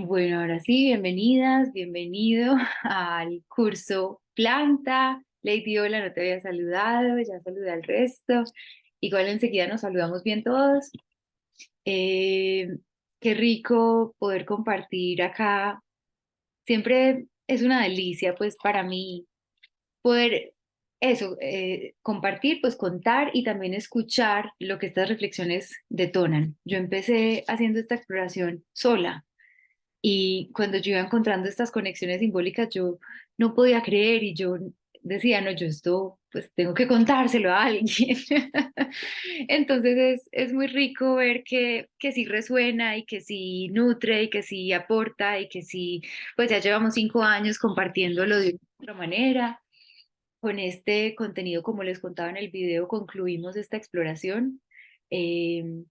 Bueno, ahora sí, bienvenidas, bienvenido al curso Planta. Lady, hola, no te había saludado, ya saludé al resto. Igual enseguida nos saludamos bien todos. Eh, Qué rico poder compartir acá. Siempre es una delicia, pues, para mí poder compartir, pues contar y también escuchar lo que estas reflexiones detonan. Yo empecé haciendo esta exploración sola. Y cuando yo iba encontrando estas conexiones simbólicas, yo no podía creer y yo decía, no, yo esto, pues tengo que contárselo a alguien. Entonces es muy rico ver que sí resuena y que sí nutre y que sí aporta y que sí, pues ya llevamos 5 años compartiéndolo de otra manera. Con este contenido, como les contaba en el video, concluimos esta exploración. Eh,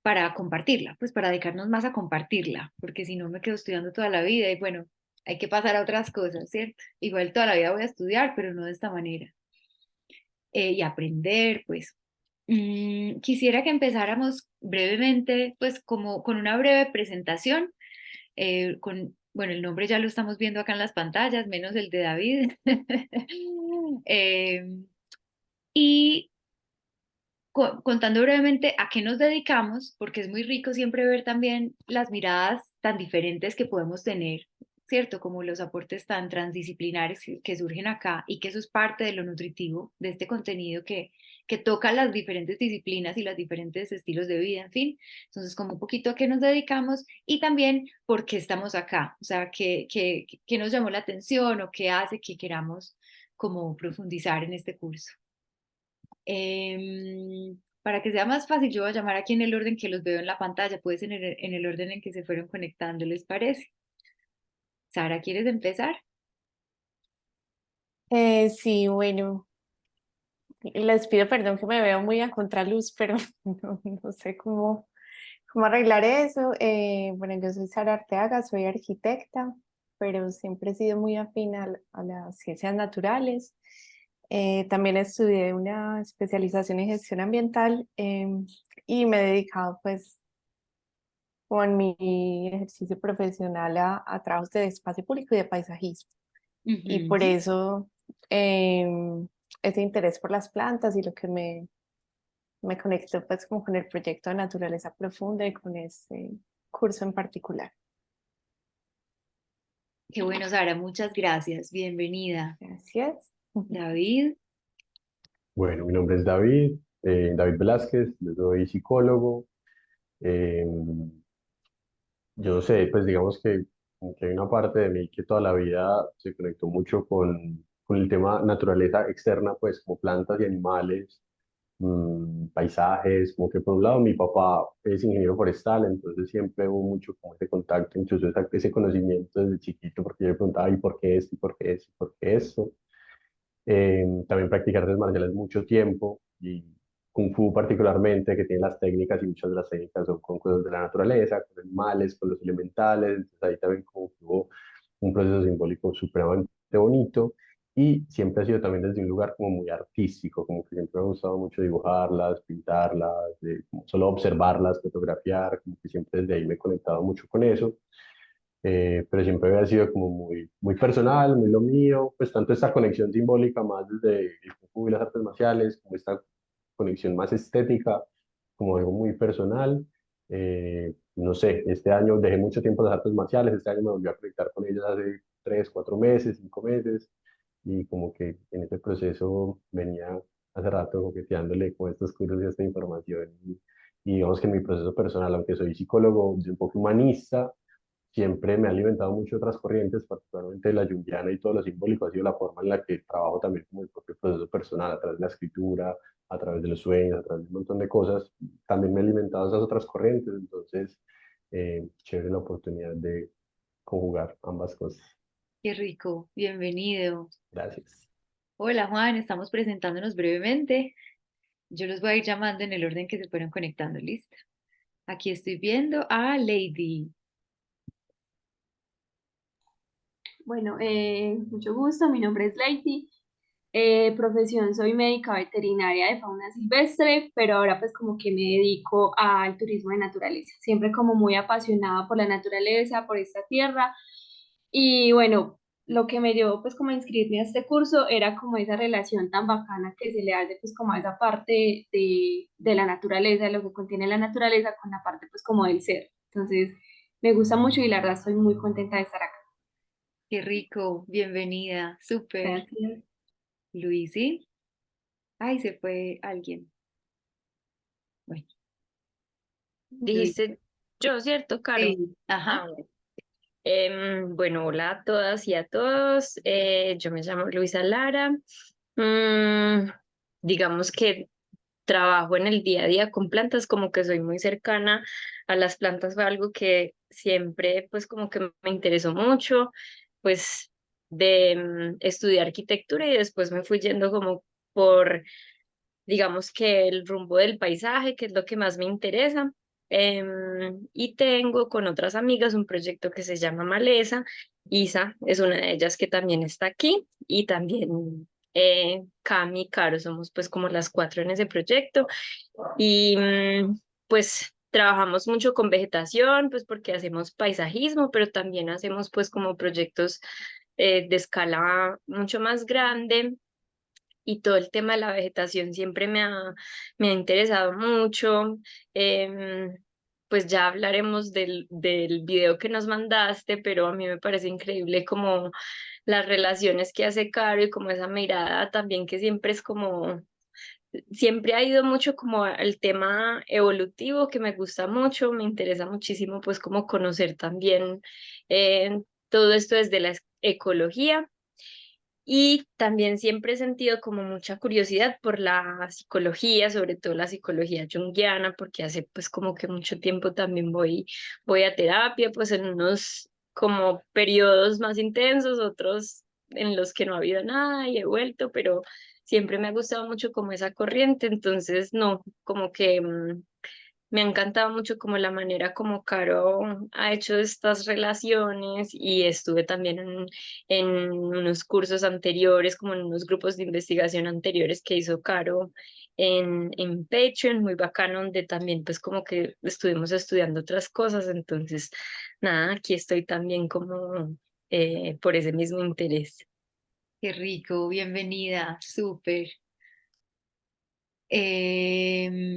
para compartirla, pues para dedicarnos más a compartirla, porque si no me quedo estudiando toda la vida y bueno, hay que pasar a otras cosas, ¿cierto? Igual toda la vida voy a estudiar, pero no de esta manera. Y aprender, pues. Quisiera que empezáramos brevemente, pues como con una breve presentación, bueno, el nombre ya lo estamos viendo acá en las pantallas, menos el de David. Eh, y contando brevemente a qué nos dedicamos, porque es muy rico siempre ver también las miradas tan diferentes que podemos tener, ¿cierto? Como los aportes tan transdisciplinares que surgen acá y que eso es parte de lo nutritivo de este contenido que toca las diferentes disciplinas y los diferentes estilos de vida, en fin. Entonces, como un poquito a qué nos dedicamos y también por qué estamos acá, o sea, qué nos llamó la atención o qué hace que queramos como profundizar en este curso. Para que sea más fácil, yo voy a llamar aquí en el orden que los veo en la pantalla, puede ser en el orden en que se fueron conectando, ¿les parece? Sara, ¿quieres empezar? Sí, bueno, les pido perdón que me veo muy a contraluz, pero no sé cómo arreglar eso. Bueno, yo soy Sara Arteaga, soy arquitecta, pero siempre he sido muy afín a las ciencias naturales. También estudié una especialización en gestión ambiental y me he dedicado pues con mi ejercicio profesional a trabajos de espacio público y de paisajismo. Y por Ujú. eso ese interés por las plantas y lo que me conectó pues como con el proyecto de naturaleza profunda y con ese curso en particular. Qué bueno, Sara, muchas gracias. Bienvenida. Gracias. David, Bueno, mi nombre es David, David Velázquez, yo soy psicólogo. eh, yo sé, pues digamos que, como que hay una parte de mí que toda la vida se conectó mucho con el tema naturaleza externa, pues como plantas y animales, paisajes, como que por un lado mi papá es ingeniero forestal, entonces siempre hubo mucho como ese contacto, incluso ese conocimiento desde chiquito, porque yo le preguntaba, ¿y por qué esto? ¿Y por qué esto? ¿Y por qué esto? También practicar artes marciales mucho tiempo y Kung Fu particularmente, que tiene las técnicas y muchas de las técnicas son con cosas de la naturaleza, con animales, con los elementales, entonces ahí también como que hubo un proceso simbólico supremamente bonito y siempre ha sido también desde un lugar como muy artístico, como que siempre me ha gustado mucho dibujarlas, pintarlas, como solo observarlas, fotografiar, como que siempre desde ahí me he conectado mucho con eso. Pero siempre había sido como muy personal, muy lo mío, pues tanto esta conexión simbólica más desde el Kung Fu y las artes marciales, como esta conexión más estética, como algo muy personal. No sé, este año dejé mucho tiempo las artes marciales, este año me volví a conectar con ellas hace 3, 4 meses, 5 meses, y como que en ese proceso venía hace rato coqueteándole con estos cursos y esta información. Y digamos que en mi proceso personal, aunque soy psicólogo de un poco humanista, siempre me ha alimentado mucho otras corrientes, particularmente la junguiana y todo lo simbólico, ha sido la forma en la que trabajo también como el propio proceso personal, a través de la escritura, a través de los sueños, a través de un montón de cosas. También me he alimentado esas otras corrientes, entonces, chévere la oportunidad de conjugar ambas cosas. qué rico, bienvenido. Gracias. Hola Juan, estamos presentándonos brevemente. Yo los voy a ir llamando en el orden que se fueron conectando, ¿listo? Aquí estoy viendo a Lady. Bueno, mucho gusto, mi nombre es Lady. profesión soy médica veterinaria de fauna silvestre, pero ahora pues como que me dedico al turismo de naturaleza, siempre como muy apasionada por la naturaleza, por esta tierra. Y bueno, lo que me llevó pues como a inscribirme a este curso era como esa relación tan bacana que se le hace pues como a esa parte de la naturaleza, de lo que contiene la naturaleza con la parte pues como del ser. Entonces, me gusta mucho y la verdad estoy muy contenta de estar acá. Qué rico, bienvenida, súper. Gracias. Luisi, ay, se fue alguien. Bueno, Luis, Dijiste yo, ¿cierto, Caro? sí, Ah, ajá, bueno. Bueno, hola a todas y a todos. Yo me llamo Luisa Lara. Mm, digamos que trabajo en el día a día con plantas, como que soy muy cercana a las plantas, fue algo que siempre pues como que me interesó mucho, pues de estudiar arquitectura y después me fui yendo como por digamos que el rumbo del paisaje, que es lo que más me interesa. Y tengo con otras amigas un proyecto que se llama Maleza. Isa es una de ellas que también está aquí y también Cami y Caro, somos pues como las cuatro en ese proyecto y pues trabajamos mucho con vegetación, pues porque hacemos paisajismo, pero también hacemos pues como proyectos de escala mucho más grande y todo el tema de la vegetación siempre me ha interesado mucho. Em, pues ya hablaremos del video que nos mandaste, pero a mí me parece increíble como las relaciones que hace Caro y como esa mirada también que siempre es como, siempre ha ido mucho como al tema evolutivo que me gusta mucho, me interesa muchísimo pues como conocer también todo esto desde la ecología. Y también siempre he sentido como mucha curiosidad por la psicología, sobre todo la psicología junguiana, porque hace pues como que mucho tiempo también voy a terapia, pues en unos como periodos más intensos, otros en los que no ha habido nada y he vuelto, pero siempre me ha gustado mucho como esa corriente, entonces no, como que me ha encantado mucho como la manera como Caro ha hecho estas relaciones y estuve también en unos cursos anteriores, como en unos grupos de investigación anteriores que hizo Caro en Patreon, muy bacano, donde también pues como que estuvimos estudiando otras cosas, entonces nada, aquí estoy también como por ese mismo interés. qué rico, bienvenida, súper.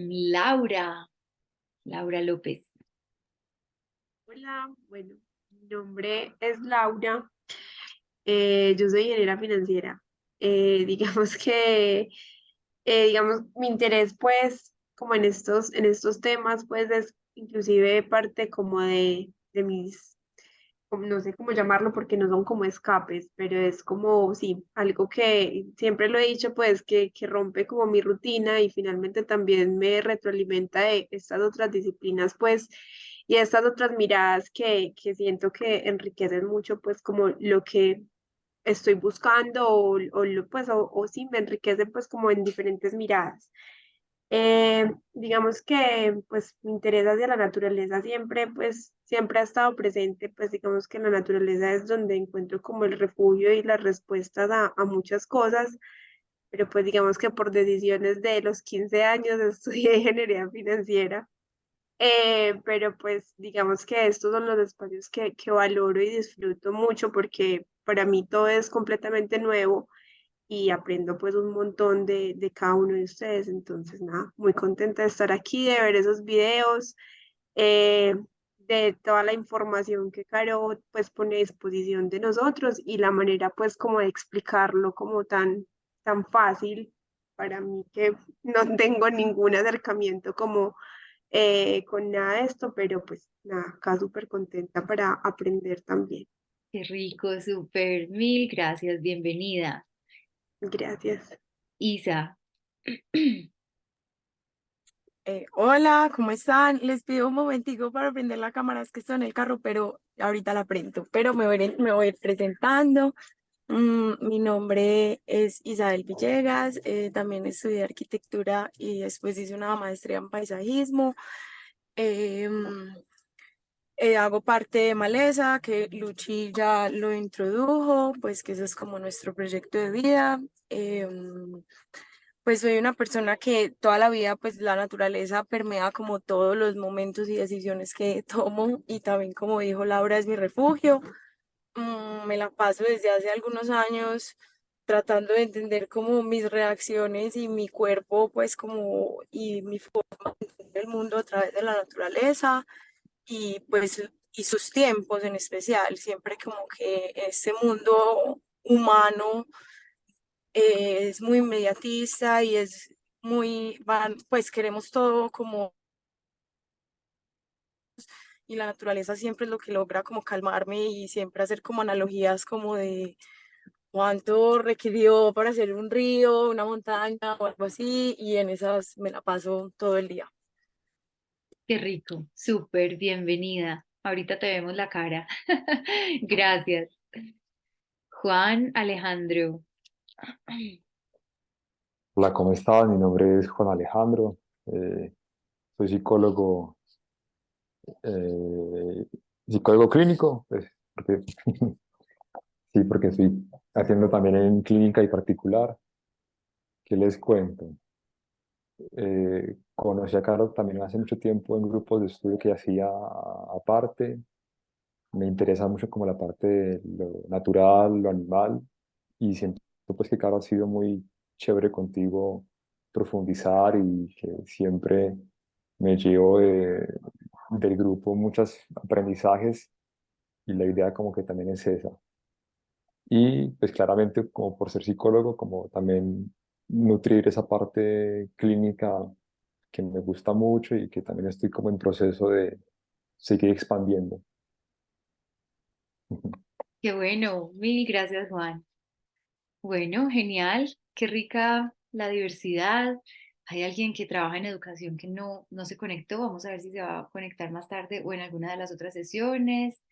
Laura, Laura López. Hola, bueno, mi nombre es Laura, yo soy ingeniera financiera. Digamos que, digamos, mi interés pues como en estos temas pues es inclusive parte como de mis, no sé cómo llamarlo porque no son como escapes, pero es como, sí, algo que siempre lo he dicho pues que rompe como mi rutina y finalmente también me retroalimenta de estas otras disciplinas pues y estas otras miradas que siento que enriquecen mucho pues como lo que estoy buscando pues o sí me enriquecen pues como en diferentes miradas. Digamos que pues mi interés hacia la naturaleza siempre pues siempre ha estado presente, pues digamos que la naturaleza es donde encuentro como el refugio y las respuestas a muchas cosas, pero pues digamos que por decisiones de los 15 años estudié ingeniería financiera, pero pues digamos que estos son los espacios que valoro y disfruto mucho porque para mí todo es completamente nuevo y aprendo pues un montón de cada uno de ustedes. Entonces, nada, muy contenta de estar aquí, de ver esos videos, eh, de toda la información que Caro pues pone a disposición de nosotros y la manera pues como de explicarlo como tan fácil para mí que no tengo ningún acercamiento como con nada de esto, pero pues nada, acá súper contenta para aprender también. Qué rico, súper, mil gracias, bienvenida. Gracias. Isa, Hola, ¿cómo están? Les pido un momentico para prender la cámara, es que estoy en el carro, pero ahorita la prendo. Pero me voy a ir presentando. Mi nombre es Isabel Villegas, también estudié arquitectura y después hice una maestría en paisajismo. Em, Hago parte de Maleza, que Luchi ya lo introdujo, pues que ese es como nuestro proyecto de vida. Pues soy una persona que toda la vida, pues la naturaleza permea como todos los momentos y decisiones que tomo, y también, como dijo Laura, es mi refugio. Me la paso desde hace algunos años tratando de entender como mis reacciones y mi cuerpo, pues como, y mi forma de entender el mundo a través de la naturaleza, y pues y sus tiempos en especial. Siempre como que este mundo humano es muy inmediatista y es muy, pues queremos todo como, y la naturaleza siempre es lo que logra como calmarme, y siempre hacer como analogías como de cuánto requirió para hacer un río, una montaña o algo así, y en esas me la paso todo el día. Qué rico, súper bienvenida. Ahorita te vemos la cara. Gracias. Juan Alejandro. Hola, ¿cómo estás? Mi nombre es Juan Alejandro, soy eh, psicólogo clínico, pues, porque, sí, porque estoy haciendo también en clínica y particular. ¿Qué les cuento? Conocí a Carlos también hace mucho tiempo en grupos de estudio que hacía aparte. Me interesa mucho como la parte de lo natural, lo animal, y siento pues que Carlos ha sido muy chévere contigo profundizar, y que siempre me llevo del grupo muchos aprendizajes, y la idea como que también es esa. Y pues claramente como por ser psicólogo, como también nutrir esa parte clínica que me gusta mucho y que también estoy como en proceso de seguir expandiendo. Qué bueno, mil gracias, Juan. Bueno, genial, qué rica la diversidad. Hay alguien que trabaja en educación que no se conectó. Vamos a ver si se va a conectar más tarde o en alguna de las otras sesiones.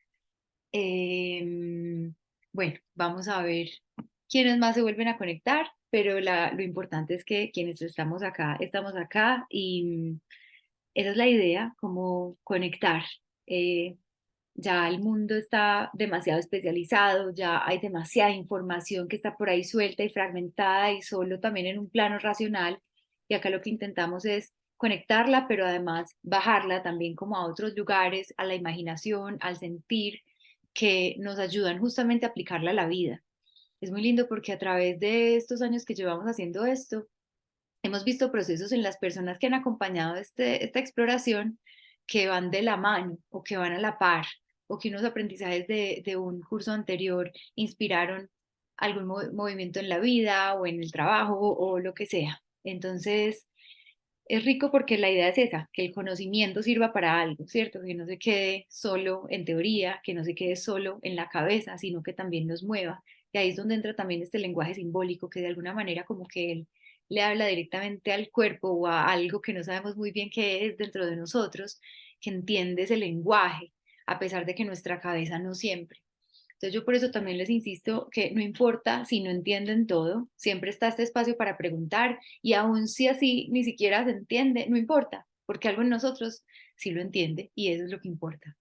Em, bueno, vamos a ver quiénes más se vuelven a conectar, pero lo importante es que quienes estamos acá y esa es la idea, como conectar. Eh, ya el mundo está demasiado especializado, ya hay demasiada información que está por ahí suelta y fragmentada y solo también en un plano racional. Y acá lo que intentamos es conectarla, pero además bajarla también como a otros lugares, a la imaginación, al sentir, que nos ayudan justamente a aplicarla a la vida. Es muy lindo porque a través de estos años que llevamos haciendo esto, hemos visto procesos en las personas que han acompañado esta exploración, que van de la mano o que van a la par, o que unos aprendizajes de un curso anterior inspiraron algún movimiento en la vida o en el trabajo o lo que sea. Entonces, es rico porque la idea es esa, que el conocimiento sirva para algo, ¿cierto? Que no se quede solo en teoría, que no se quede solo en la cabeza, sino que también nos mueva. Y ahí es donde entra también este lenguaje simbólico, que de alguna manera como que él le habla directamente al cuerpo o a algo que no sabemos muy bien qué es dentro de nosotros, que entiende ese lenguaje, a pesar de que nuestra cabeza no siempre. Entonces yo por eso también les insisto que no importa si no entienden todo, siempre está este espacio para preguntar, y aun si así ni siquiera se entiende, no importa, porque algo en nosotros sí lo entiende y eso es lo que importa.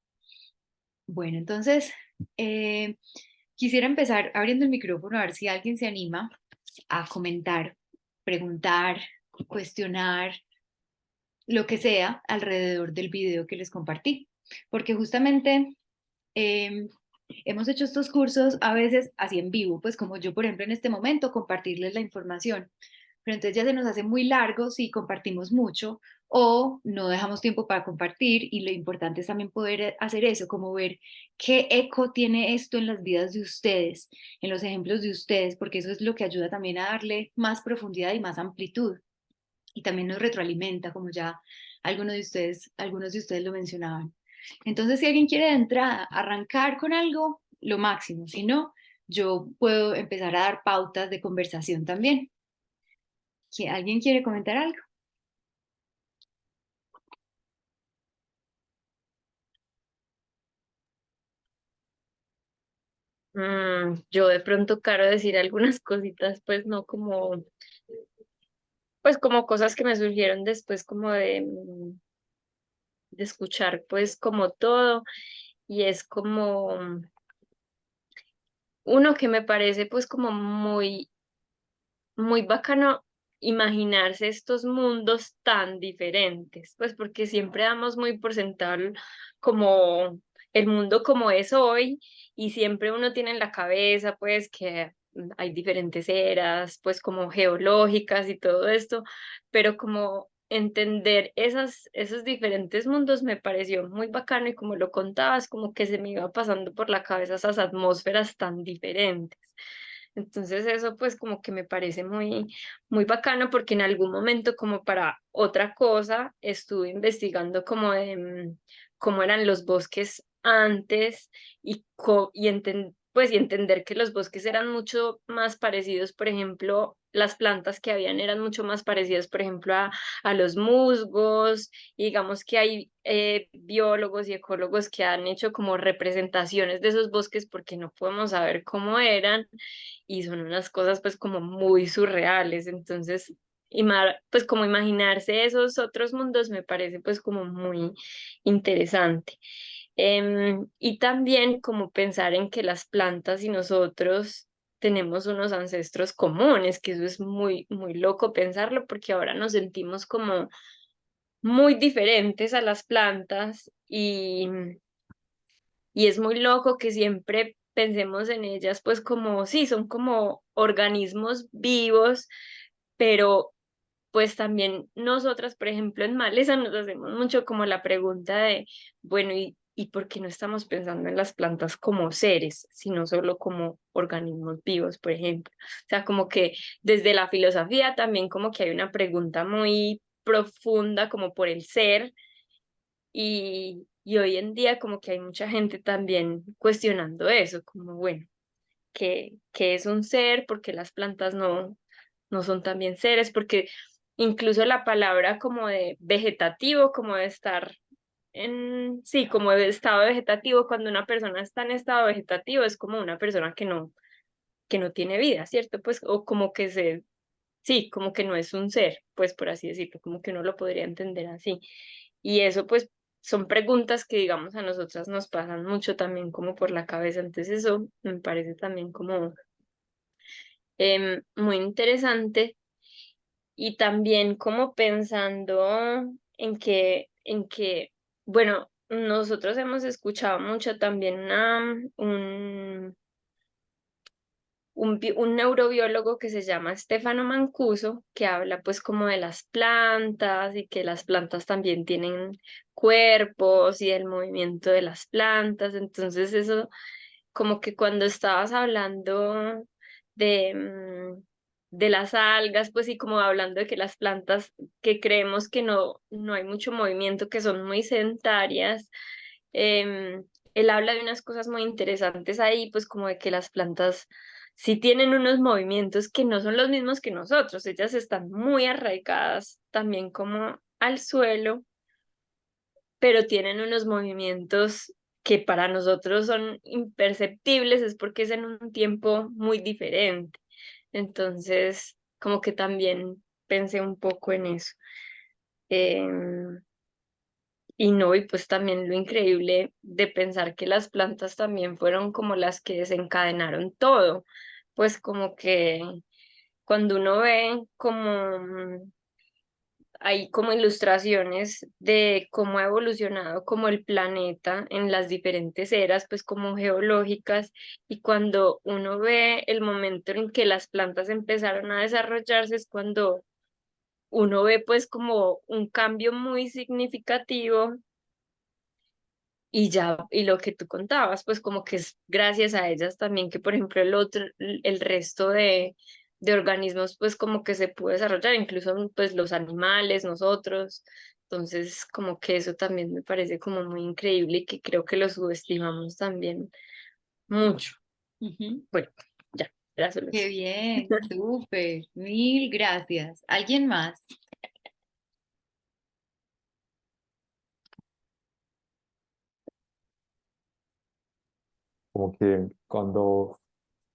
Bueno, entonces eh, quisiera empezar abriendo el micrófono a ver si alguien se anima a comentar, preguntar, cuestionar, lo que sea alrededor del video que les compartí, porque justamente eh, hemos hecho estos cursos a veces así en vivo, pues como yo, por ejemplo, en este momento, compartirles la información, pero entonces ya se nos hace muy largo si compartimos mucho o no dejamos tiempo para compartir, y lo importante es también poder hacer eso, como ver qué eco tiene esto en las vidas de ustedes, en los ejemplos de ustedes, porque eso es lo que ayuda también a darle más profundidad y más amplitud, y también nos retroalimenta, como ya algunos de ustedes lo mencionaban. Entonces, si alguien quiere de entrada arrancar con algo, lo máximo. Si no, yo puedo empezar a dar pautas de conversación también. ¿Alguien quiere comentar algo? Yo de pronto quiero decir algunas cositas, pues no como, pues como cosas que me surgieron después como de, de escuchar pues como todo, y es como uno que me parece pues como muy bacano imaginarse estos mundos tan diferentes, pues porque siempre damos muy por sentado como el mundo como es hoy, y siempre uno tiene en la cabeza pues que hay diferentes eras, pues como geológicas y todo esto, pero como entender esos diferentes mundos me pareció muy bacano, y como lo contabas, como que se me iba pasando por la cabeza esas atmósferas tan diferentes. Entonces eso pues como que me parece muy bacano, porque en algún momento como para otra cosa estuve investigando como de cómo eran los bosques antes, y entender que los bosques eran mucho más parecidos, por ejemplo, las plantas que habían eran mucho más parecidas, por ejemplo, a los musgos, y digamos que hay biólogos y ecólogos que han hecho como representaciones de esos bosques porque no podemos saber cómo eran, y son unas cosas pues como muy surreales. Entonces, pues como imaginarse esos otros mundos me parece pues como muy interesante. Y también como pensar en que las plantas y nosotros tenemos unos ancestros comunes, que eso es muy loco pensarlo, porque ahora nos sentimos como muy diferentes a las plantas, y es muy loco que siempre pensemos en ellas, pues como, sí, son como organismos vivos, pero pues también nosotras, por ejemplo, en Maleza nos hacemos mucho como la pregunta de, bueno, ¿y por qué no estamos pensando en las plantas como seres, sino solo como organismos vivos, por ejemplo? O sea, como que desde la filosofía también como que hay una pregunta muy profunda como por el ser, y hoy en día como que hay mucha gente también cuestionando eso, como bueno, ¿qué es un ser? Porque las plantas no son también seres, porque incluso la palabra como de vegetativo, como de estar sí, como de estado vegetativo, cuando una persona está en estado vegetativo es como una persona que no tiene vida, ¿cierto? Pues, o como que sí, como que no es un ser, pues por así decirlo, como que uno lo podría entender así. Y eso pues son preguntas que digamos a nosotras nos pasan mucho también como por la cabeza, entonces eso me parece también como muy interesante, y también como pensando bueno, nosotros hemos escuchado mucho también un neurobiólogo que se llama Stefano Mancuso, que habla pues como de las plantas, y que las plantas también tienen cuerpos y el movimiento de las plantas. Entonces eso, como que cuando estabas hablando de, de las algas, pues y como hablando de que las plantas que creemos que no hay mucho movimiento, que son muy sedentarias, él habla de unas cosas muy interesantes ahí, pues como de que las plantas sí tienen unos movimientos que no son los mismos que nosotros, ellas están muy arraigadas también como al suelo, pero tienen unos movimientos que para nosotros son imperceptibles, es porque es en un tiempo muy diferente. Entonces, como que también pensé un poco en eso. Em, y no, y pues también lo increíble de pensar que las plantas también fueron como las que desencadenaron todo, pues como que cuando uno ve como hay como ilustraciones de cómo ha evolucionado como el planeta en las diferentes eras, pues como geológicas, y cuando uno ve el momento en que las plantas empezaron a desarrollarse, es cuando uno ve pues como un cambio muy significativo. Y ya, y lo que tú contabas, pues como que es gracias a ellas también que, por ejemplo, el resto de organismos, pues como que se pudo desarrollar, incluso pues los animales, nosotros. Entonces, como que eso también me parece como muy increíble, y que creo que lo subestimamos también mucho. Ujú. Bueno, ya, gracias, Qué Luz. bien, súper, mil gracias. ¿Alguien más? Como que cuando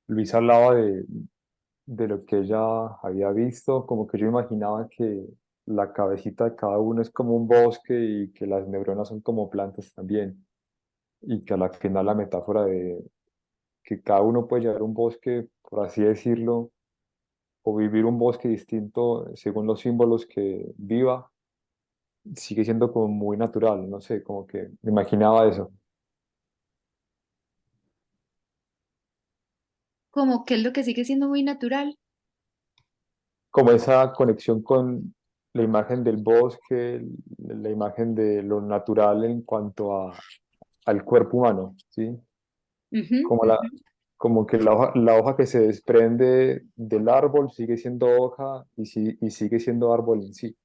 Luis hablaba de lo que ella había visto, como que yo imaginaba que la cabecita de cada uno es como un bosque y que las neuronas son como plantas también. Y que a la final la metáfora de que cada uno puede llevar un bosque, por así decirlo, o vivir un bosque distinto según los símbolos que viva, sigue siendo como muy natural, no sé, como que me imaginaba eso. Como que es lo que sigue siendo muy natural. Como esa conexión con la imagen del bosque, la imagen de lo natural en cuanto al cuerpo humano, ¿sí? Ujú, Como como que la hoja que se desprende del árbol sigue siendo hoja y sigue siendo árbol en sí.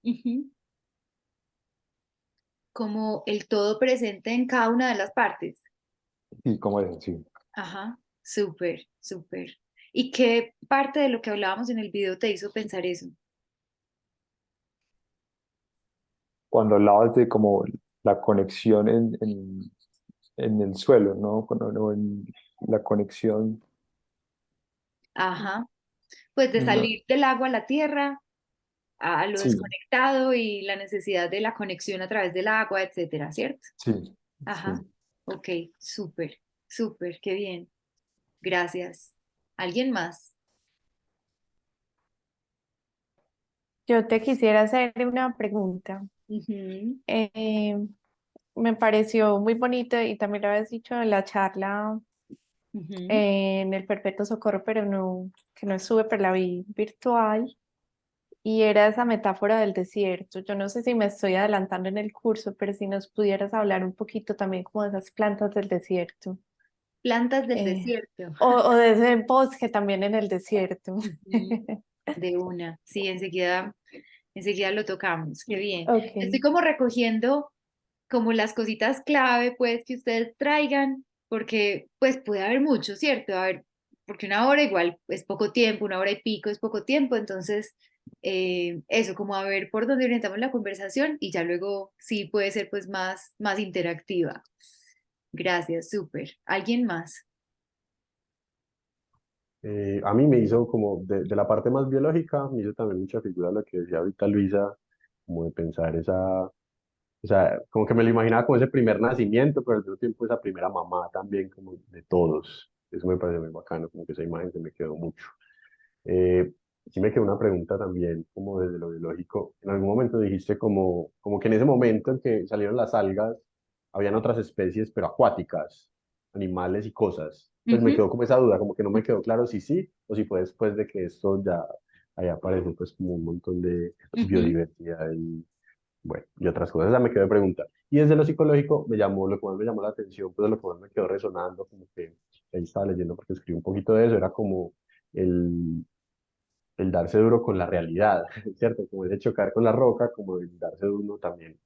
ujú. Como el todo presente en cada una de las partes. Y como eso, sí. Ajá, súper, súper. ¿Y qué parte de lo que hablábamos en el video te hizo pensar eso? Cuando hablabas de como la conexión en el suelo, ¿no? No, en la conexión, Ajá, pues de no, salir del agua a la tierra, a lo sí, desconectado y la necesidad de la conexión a través del agua, etcétera, ¿cierto? sí, Ajá, sí. ok, súper, súper, qué bien. Gracias. ¿Alguien más? Yo te quisiera hacer una pregunta. Ujú, Eh, Me pareció muy bonito y también lo habías dicho en la charla ujú. en el Perpetuo Socorro, pero no, que no estuve, pero la vi virtual y era esa metáfora del desierto. Yo no sé si me estoy adelantando en el curso, pero si nos pudieras hablar un poquito también como de esas plantas del desierto. Plantas del eh, desierto. o de ese bosque también en el desierto. Ujú. De una, sí, enseguida lo tocamos, qué bien. Estoy Ok. como recogiendo como las cositas clave, pues, que ustedes traigan, porque, pues, puede haber mucho, ¿cierto? A ver, porque una hora igual es poco tiempo, una hora y pico es poco tiempo, entonces, eso, como a ver por dónde orientamos la conversación y ya luego sí puede ser, pues, más interactiva. Gracias, súper. ¿Alguien más? A mí me hizo como, de la parte más biológica, me hizo también mucha figura lo que decía ahorita Luisa, como de pensar esa, o sea, como que me lo imaginaba como ese primer nacimiento, pero al mismo tiempo esa primera mamá también, como de todos. Eso me parece muy bacano, como que esa imagen se me quedó mucho. Eh, sí me quedó una pregunta también, como desde lo biológico. En algún momento dijiste como que en ese momento en que salieron las algas, habían otras especies, pero acuáticas, animales y cosas. Pues me Ujú, quedó como esa duda, como que no me quedó claro si sí o si fue después de que esto ya ahí apareció pues como un montón de ujú, biodiversidad y bueno, y otras cosas. Esa me quedó de preguntar. Y desde lo psicológico me llamó, lo que más me llamó la atención, pues lo que más me quedó resonando, como que ahí estaba leyendo porque escribí un poquito de eso, era como el, el darse duro con la realidad, ¿cierto? Como ese chocar con la roca, como el darse duro también.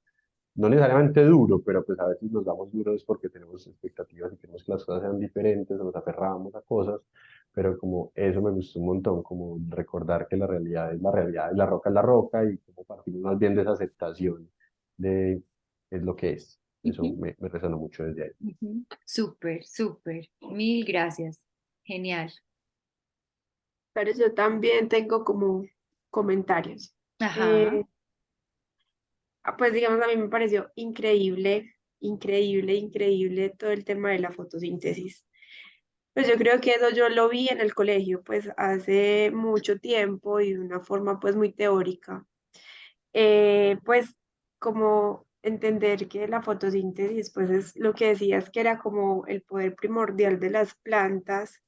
No necesariamente duro, pero pues a veces nos damos duros porque tenemos expectativas y queremos que las cosas sean diferentes, o nos aferramos a cosas, pero como eso me gustó un montón, como recordar que la realidad es la realidad y la roca es la roca y como partimos más bien de esa aceptación de es lo que es. Eso ujú, me resonó mucho desde ahí. ujú. Súper, súper. Mil gracias. Genial. Pero yo también tengo como comentarios. Ajá. Eh, pues digamos, a mí me pareció increíble, increíble, increíble todo el tema de la fotosíntesis. Pues yo creo que eso yo lo vi en el colegio, pues hace mucho tiempo y de una forma pues muy teórica. Pues como entender que la fotosíntesis pues es lo que decías que era como el poder primordial de las plantas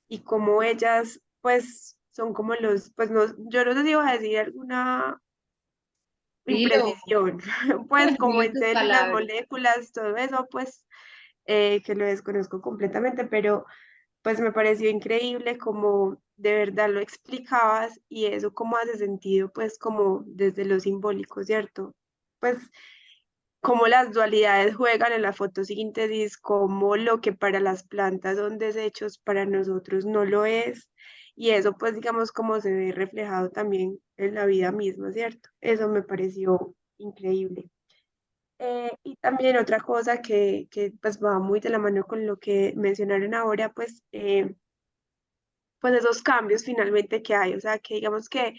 y como ellas pues son como los, pues no, yo no sé si iba a decir alguna Dilo, imprecisión, pues como dilo en en tus células, palabras. moléculas, todo eso, pues que lo desconozco completamente, pero pues me pareció increíble como de verdad lo explicabas y eso como hace sentido, pues como desde lo simbólico, ¿cierto? Pues cómo las dualidades juegan en la fotosíntesis, cómo lo que para las plantas son desechos, para nosotros no lo es. Y eso, pues, digamos, como se ve reflejado también en la vida misma, ¿cierto? Eso me pareció increíble. Y también otra cosa que pues va muy de la mano con lo que mencionaron ahora, pues esos cambios finalmente que hay, o sea, que digamos que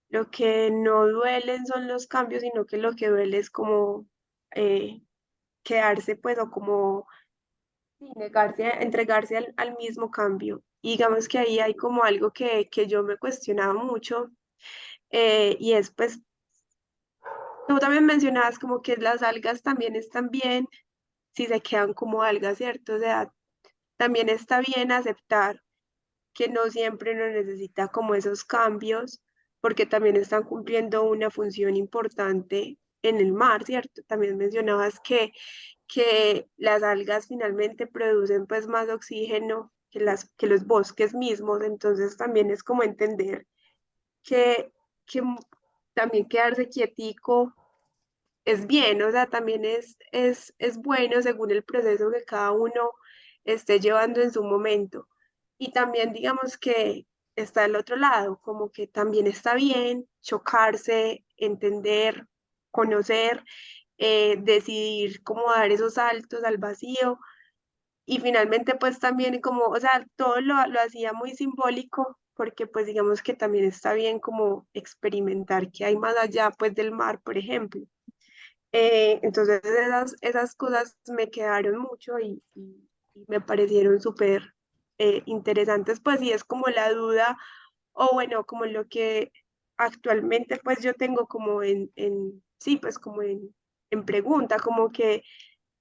lo que no duelen son los cambios, sino que lo que duele es como eh, quedarse, pues, o como sí, negarse, entregarse al mismo cambio. Y digamos que ahí hay como algo que yo me cuestionaba mucho, y es pues, tú también mencionabas como que las algas también están bien si se quedan como algas, ¿cierto? O sea, también está bien aceptar que no siempre uno necesita como esos cambios, porque también están cumpliendo una función importante en el mar, ¿cierto? También mencionabas que las algas finalmente producen pues más oxígeno que los bosques mismos, entonces también es como entender que también quedarse quietico es bien, o sea, también es bueno según el proceso que cada uno esté llevando en su momento. Y también digamos que está el otro lado, como que también está bien chocarse, entender, conocer, decidir cómo dar esos saltos al vacío. Y finalmente pues también como, o sea, todo lo hacía muy simbólico porque pues digamos que también está bien como experimentar qué hay más allá pues del mar, por ejemplo. Entonces esas cosas me quedaron mucho y me parecieron súper interesantes, pues y es como la duda, o bueno, como lo que actualmente pues yo tengo como sí, pues como en pregunta, como que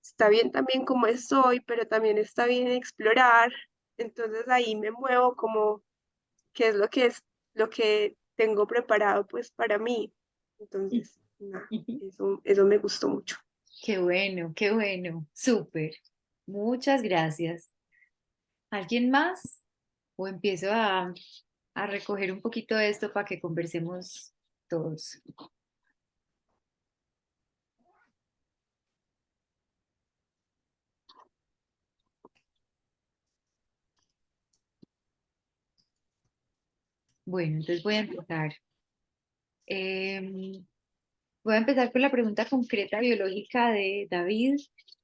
está bien también como estoy, pero también está bien explorar, entonces ahí me muevo como qué es lo que tengo preparado pues para mí, entonces, nada, eso me gustó mucho. Qué bueno, súper. Muchas gracias. ¿Alguien más? ¿O empiezo a recoger un poquito de esto para que conversemos todos? Bueno, entonces voy a empezar. Voy a empezar con la pregunta concreta biológica de David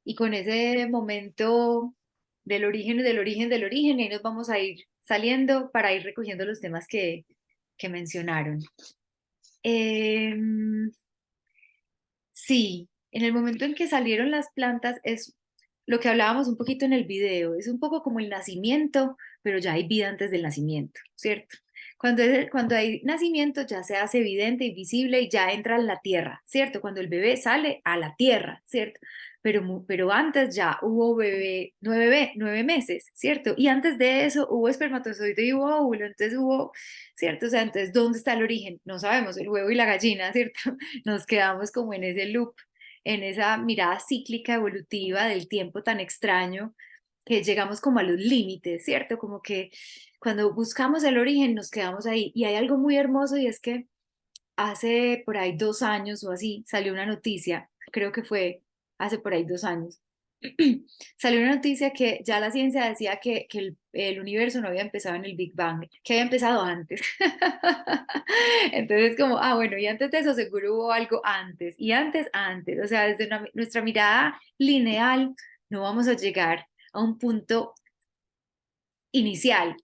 y con ese momento del origen, del origen, del origen, y ahí nos vamos a ir saliendo para ir recogiendo los temas que mencionaron. Em, sí, en el momento en que salieron las plantas es lo que hablábamos un poquito en el video, es un poco como el nacimiento, pero ya hay vida antes del nacimiento, ¿cierto? Cuando hay nacimiento ya se hace evidente y visible y ya entra en la tierra, ¿cierto? Cuando el bebé sale a la tierra, ¿cierto? Pero antes ya hubo bebé, 9 meses, ¿cierto? Y antes de eso hubo espermatozoide y hubo óvulo, entonces hubo, ¿cierto? O sea, entonces, ¿dónde está el origen? No sabemos, el huevo y la gallina, ¿cierto? Nos quedamos como en ese loop, en esa mirada cíclica evolutiva del tiempo tan extraño que llegamos como a los límites, ¿cierto? Como que cuando buscamos el origen nos quedamos ahí. Y hay algo muy hermoso y es que hace por ahí 2 años o así salió una noticia, creo que fue hace por ahí 2 años, salió una noticia que ya la ciencia decía que el universo no había empezado en el Big Bang, que había empezado antes. Entonces, como, bueno, y antes de eso seguro hubo algo antes, y antes. O sea, desde nuestra mirada lineal no vamos a llegar a un punto inicial,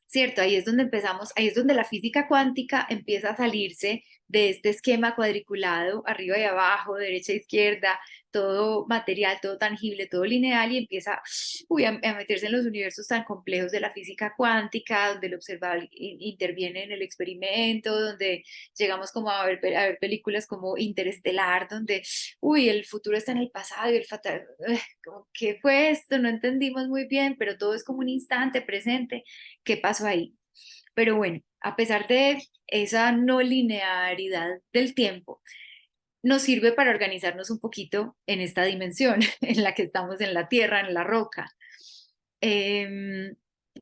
¿cierto? Ahí es donde empezamos, ahí es donde la física cuántica empieza a salirse de este esquema cuadriculado, arriba y abajo, derecha e izquierda, todo material, todo tangible, todo lineal, y empieza a meterse en los universos tan complejos de la física cuántica, donde el observable interviene en el experimento, donde llegamos como a ver películas como Interestelar, donde, el futuro está en el pasado y el fatal, como, ¿qué fue esto? No entendimos muy bien, pero todo es como un instante presente. ¿Qué pasó ahí? Pero bueno, a pesar de esa no linearidad del tiempo, nos sirve para organizarnos un poquito en esta dimensión en la que estamos en la Tierra, en la roca. Em,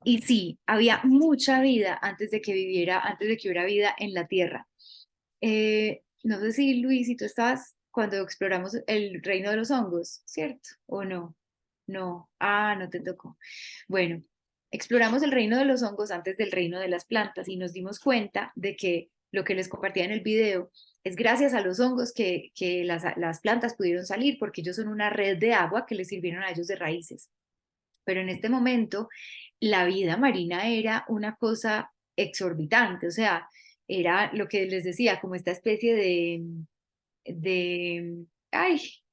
y sí, había mucha vida antes de que hubiera vida en la Tierra. No sé si Luis, si tú estabas cuando exploramos el reino de los hongos, ¿cierto? ¿O no? No, no te tocó. Bueno, exploramos el reino de los hongos antes del reino de las plantas y nos dimos cuenta de que lo que les compartía en el video es gracias a los hongos que las plantas pudieron salir porque ellos son una red de agua que les sirvieron a ellos de raíces. Pero en este momento la vida marina era una cosa exorbitante, o sea, era lo que les decía, como esta especie de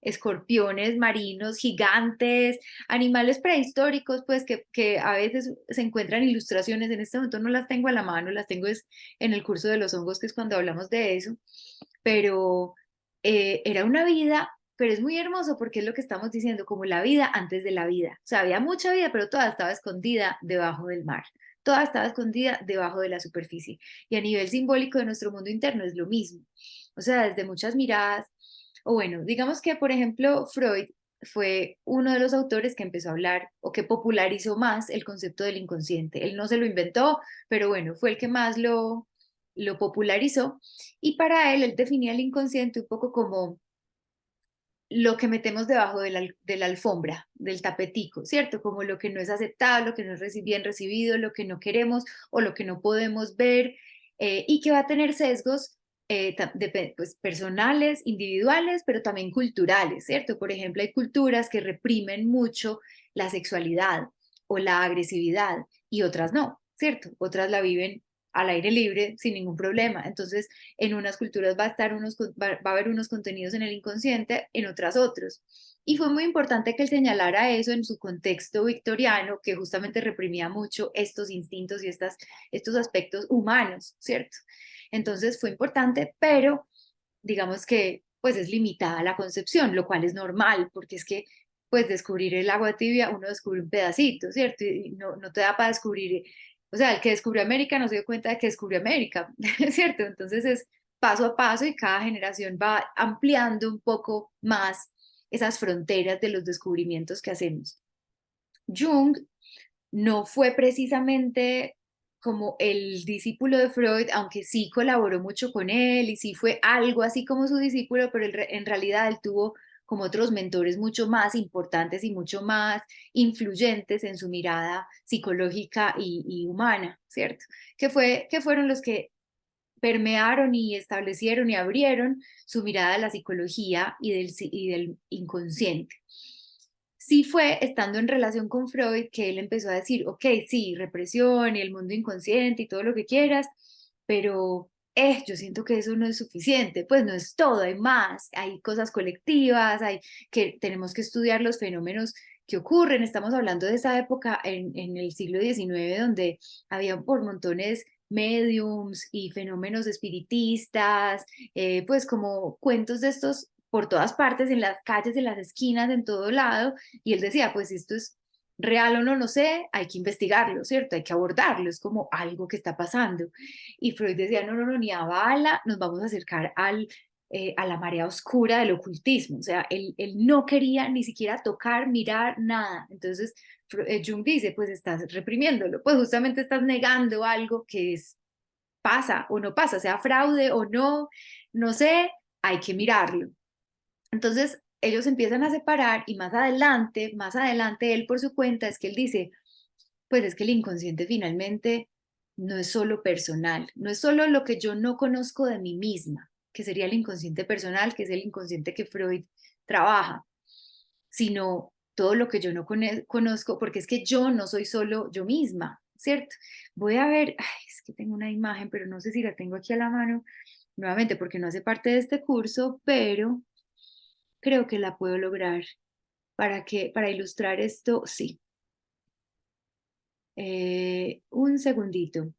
escorpiones marinos gigantes, animales prehistóricos, pues que a veces se encuentran ilustraciones, en este momento no las tengo a la mano, las tengo es en el curso de los hongos, que es cuando hablamos de eso, pero era una vida, pero es muy hermoso porque es lo que estamos diciendo, como la vida antes de la vida. O sea, había mucha vida, pero toda estaba escondida debajo del mar. Toda estaba escondida debajo de la superficie. Y a nivel simbólico de nuestro mundo interno es lo mismo. O sea, desde muchas miradas, o bueno, digamos que, por ejemplo, Freud fue uno de los autores que empezó a hablar o que popularizó más el concepto del inconsciente. Él no se lo inventó, pero bueno, fue el que más lo popularizó. Y para él definía el inconsciente un poco como lo que metemos debajo de la alfombra, del tapetico, ¿cierto? Como lo que no es aceptado, lo que no es bien recibido, lo que no queremos o lo que no podemos ver, y que va a tener sesgos pues, personales, individuales, pero también culturales, ¿cierto? Por ejemplo, hay culturas que reprimen mucho la sexualidad o la agresividad y otras no, ¿cierto? Otras la viven al aire libre sin ningún problema. Entonces, en unas culturas va a haber unos contenidos en el inconsciente, en otras otros. Y fue muy importante que él señalara eso en su contexto victoriano, que justamente reprimía mucho estos instintos y estos aspectos humanos, ¿cierto? Entonces fue importante, pero digamos que pues es limitada la concepción, lo cual es normal, porque es que pues descubrir el agua tibia, uno descubre un pedacito, ¿cierto? Y no te da para descubrir, o sea, el que descubrió América no se dio cuenta de que descubrió América, ¿cierto? Entonces es paso a paso y cada generación va ampliando un poco más esas fronteras de los descubrimientos que hacemos. Jung no fue precisamente como el discípulo de Freud, aunque sí colaboró mucho con él y sí fue algo así como su discípulo, pero en realidad él tuvo como otros mentores mucho más importantes y mucho más influyentes en su mirada psicológica y humana, ¿cierto? Que fueron los que permearon y establecieron y abrieron su mirada a la psicología y del inconsciente. Sí fue estando en relación con Freud que él empezó a decir, ok, sí, represión y el mundo inconsciente y todo lo que quieras, pero yo siento que eso no es suficiente, pues no es todo, hay más, hay cosas colectivas, hay que tenemos que estudiar los fenómenos que ocurren. Estamos hablando de esa época en el siglo XIX donde había por montones mediums y fenómenos espiritistas, pues como cuentos de estos por todas partes, en las calles, en las esquinas, en todo lado, y él decía, pues si esto es real o no, no sé, hay que investigarlo, ¿cierto? Hay que abordarlo, es como algo que está pasando. Y Freud decía, no, ni a bala nos vamos a acercar a la marea oscura del ocultismo, o sea, él no quería ni siquiera tocar, mirar, nada. Entonces, Jung dice, pues estás reprimiéndolo, pues justamente estás negando algo que pasa o no pasa, sea fraude o no, no sé, hay que mirarlo. Entonces, ellos empiezan a separar y más adelante, él por su cuenta es que él dice, pues es que el inconsciente finalmente no es solo personal, no es solo lo que yo no conozco de mí misma, que sería el inconsciente personal, que es el inconsciente que Freud trabaja, sino todo lo que yo no conozco, porque es que yo no soy solo yo misma, ¿cierto? Voy a ver, es que tengo una imagen, pero no sé si la tengo aquí a la mano, nuevamente porque no hace parte de este curso, pero creo que la puedo lograr. Para ilustrar esto, sí. Un segundito,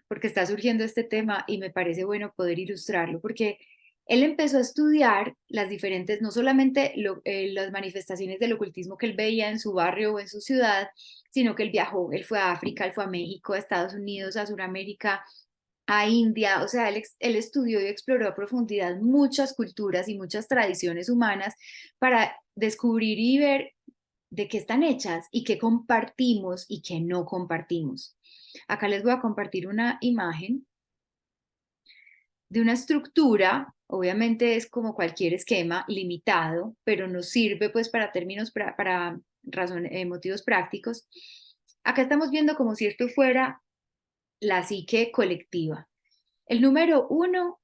porque está surgiendo este tema y me parece bueno poder ilustrarlo, porque él empezó a estudiar las diferentes, no solamente las manifestaciones del ocultismo que él veía en su barrio o en su ciudad, sino que él viajó, él fue a África, él fue a México, a Estados Unidos, a Sudamérica, a India, o sea, él estudió y exploró a profundidad muchas culturas y muchas tradiciones humanas para descubrir y ver de qué están hechas y qué compartimos y qué no compartimos. Acá les voy a compartir una imagen de una estructura, obviamente es como cualquier esquema limitado, pero nos sirve pues para términos, para motivos prácticos. Acá estamos viendo como si esto fuera la psique colectiva. El número 1,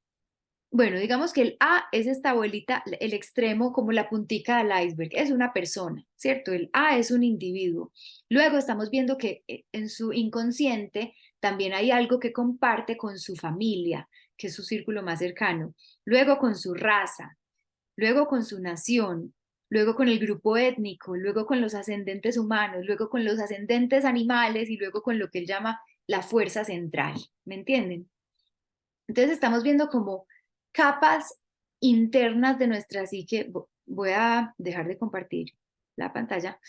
bueno, digamos que el A es esta bolita, el extremo como la puntica del iceberg, es una persona, ¿cierto? El A es un individuo. Luego estamos viendo que en su inconsciente también hay algo que comparte con su familia, que es su círculo más cercano, luego con su raza, luego con su nación, luego con el grupo étnico, luego con los ascendentes humanos, luego con los ascendentes animales y luego con lo que él llama la fuerza central. ¿Me entienden? Entonces estamos viendo como capas internas de nuestra psique. Voy a dejar de compartir la pantalla.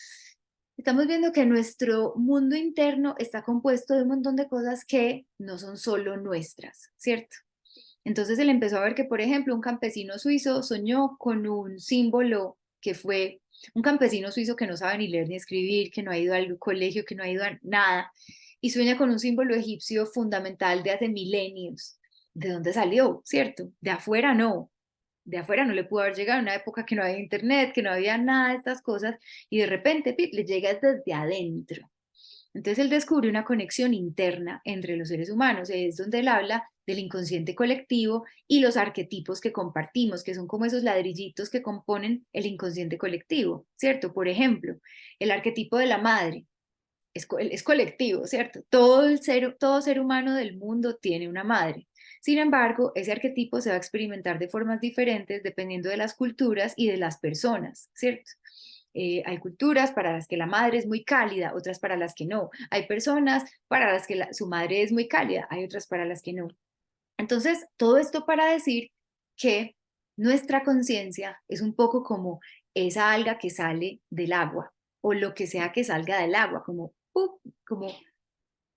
Estamos viendo que nuestro mundo interno está compuesto de un montón de cosas que no son solo nuestras, ¿cierto? Entonces él empezó a ver que, por ejemplo, un campesino suizo soñó con un símbolo que fue un campesino suizo que no sabe ni leer ni escribir, que no ha ido al colegio, que no ha ido a nada, y sueña con un símbolo egipcio fundamental de hace milenios. ¿De dónde salió? ¿Cierto? De afuera no. De afuera no le pudo haber llegado en una época que no había internet, que no había nada de estas cosas, y de repente le llega desde adentro. Entonces él descubre una conexión interna entre los seres humanos, es donde él habla del inconsciente colectivo y los arquetipos que compartimos, que son como esos ladrillitos que componen el inconsciente colectivo, ¿cierto? Por ejemplo, el arquetipo de la madre es colectivo, ¿cierto? Todo ser humano del mundo tiene una madre. Sin embargo, ese arquetipo se va a experimentar de formas diferentes dependiendo de las culturas y de las personas, ¿cierto? Hay culturas para las que la madre es muy cálida, otras para las que no. Hay personas para las que su madre es muy cálida, hay otras para las que no. Entonces, todo esto para decir que nuestra conciencia es un poco como esa alga que sale del agua o lo que sea que salga del agua, como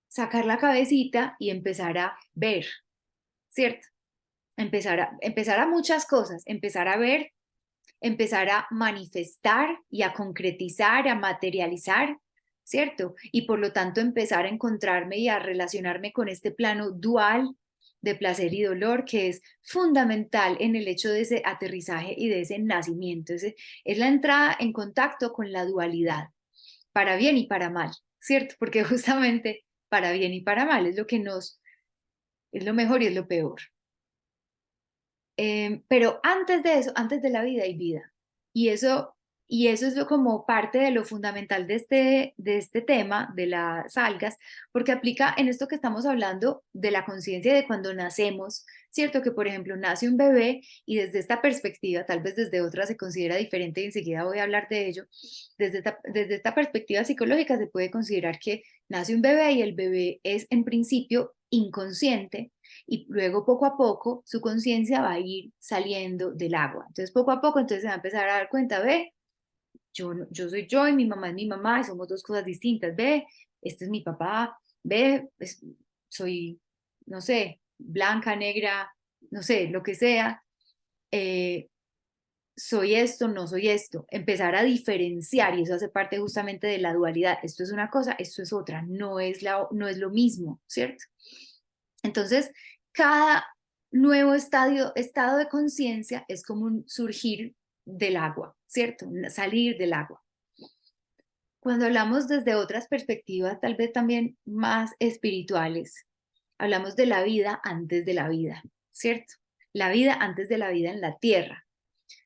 sacar la cabecita y empezar a ver, ¿cierto? Empezar a muchas cosas, empezar a ver, empezar a manifestar y a concretizar, a materializar, ¿cierto? Y por lo tanto empezar a encontrarme y a relacionarme con este plano dual de placer y dolor que es fundamental en el hecho de ese aterrizaje y de ese nacimiento. Es la entrada en contacto con la dualidad, para bien y para mal, ¿cierto? Porque justamente para bien y para mal es lo que es lo mejor y es lo peor. Pero antes de eso, antes de la vida hay vida. Y eso, y eso es como parte de lo fundamental de este tema, de las algas, porque aplica en esto que estamos hablando de la conciencia de cuando nacemos, ¿cierto? Que por ejemplo nace un bebé y desde esta perspectiva, tal vez desde otra se considera diferente y enseguida voy a hablar de ello, desde esta perspectiva psicológica se puede considerar que nace un bebé y el bebé es en principio inconsciente y luego poco a poco su conciencia va a ir saliendo del agua. Entonces poco a poco entonces se va a empezar a dar cuenta, ve, yo soy yo y mi mamá es mi mamá y somos dos cosas distintas, ve, este es mi papá, ve, soy, no sé, blanca, negra, no sé, lo que sea, soy esto, no soy esto, empezar a diferenciar y eso hace parte justamente de la dualidad, esto es una cosa, esto es otra, no es lo mismo, ¿cierto? Entonces, cada nuevo estado de conciencia es como un surgir del agua, ¿cierto? Salir del agua. Cuando hablamos desde otras perspectivas, tal vez también más espirituales, hablamos de la vida antes de la vida, ¿cierto? La vida antes de la vida en la tierra.